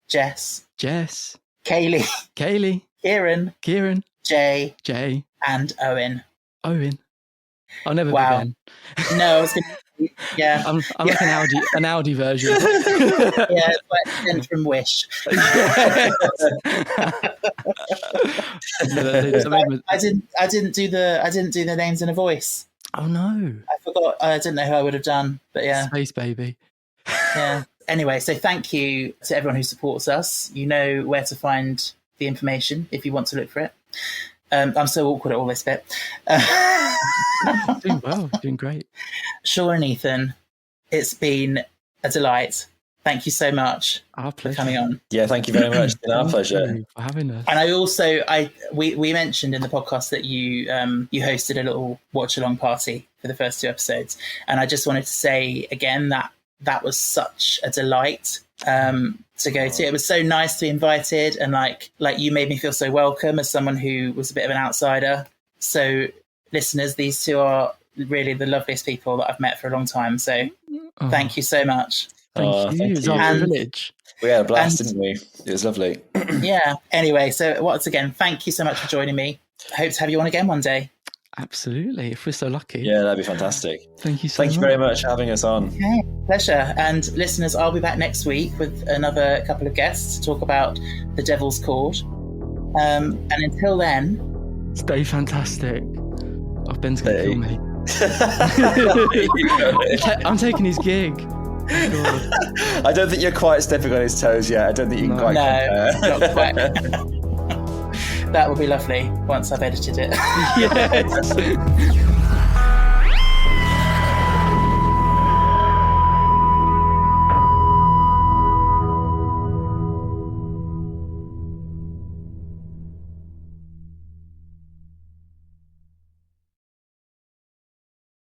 Jess, Kaylee, Kieran, Jay, and Owen. I'll never be Ben. No, I was going to. Yeah, I'm like an Audi version. Yeah, it's like Ben from Wish. I didn't do the names in a voice. Oh no! I forgot. I didn't know who I would have done, but yeah, Space Baby. Yeah. Anyway, so thank you to everyone who supports us. You know where to find the information if you want to look for it. I'm so awkward at all this bit. Doing well, doing great. Sean and Ethan, it's been a delight. Thank you so much Our for pleasure. coming on. Yeah, thank you very much. It's been our pleasure. Thank you for having us. And I also, we mentioned in the podcast that you hosted a little watch along party for the first 2 episodes, and I just wanted to say again that was such a delight to go to. It was so nice to be invited, and like you made me feel so welcome as someone who was a bit of an outsider. So listeners, these two are really the loveliest people that I've met for a long time. So thank you so much. Thank you. It's our privilege. We had a blast, didn't we? It was lovely. Yeah. Anyway, so once again, thank you so much for joining me. I hope to have you on again one day. Absolutely. If we're so lucky. Yeah, that'd be fantastic. Thank you so much. Thank you very much for having us on. Okay, pleasure. And listeners, I'll be back next week with another couple of guests to talk about The Devil's Court. And until then, stay fantastic. Oh, Ben's going to kill me. I'm taking his gig. Oh, I don't think you're quite stepping on his toes yet. I don't think you can quite compare. Not quite. That would be lovely once I've edited it. yes.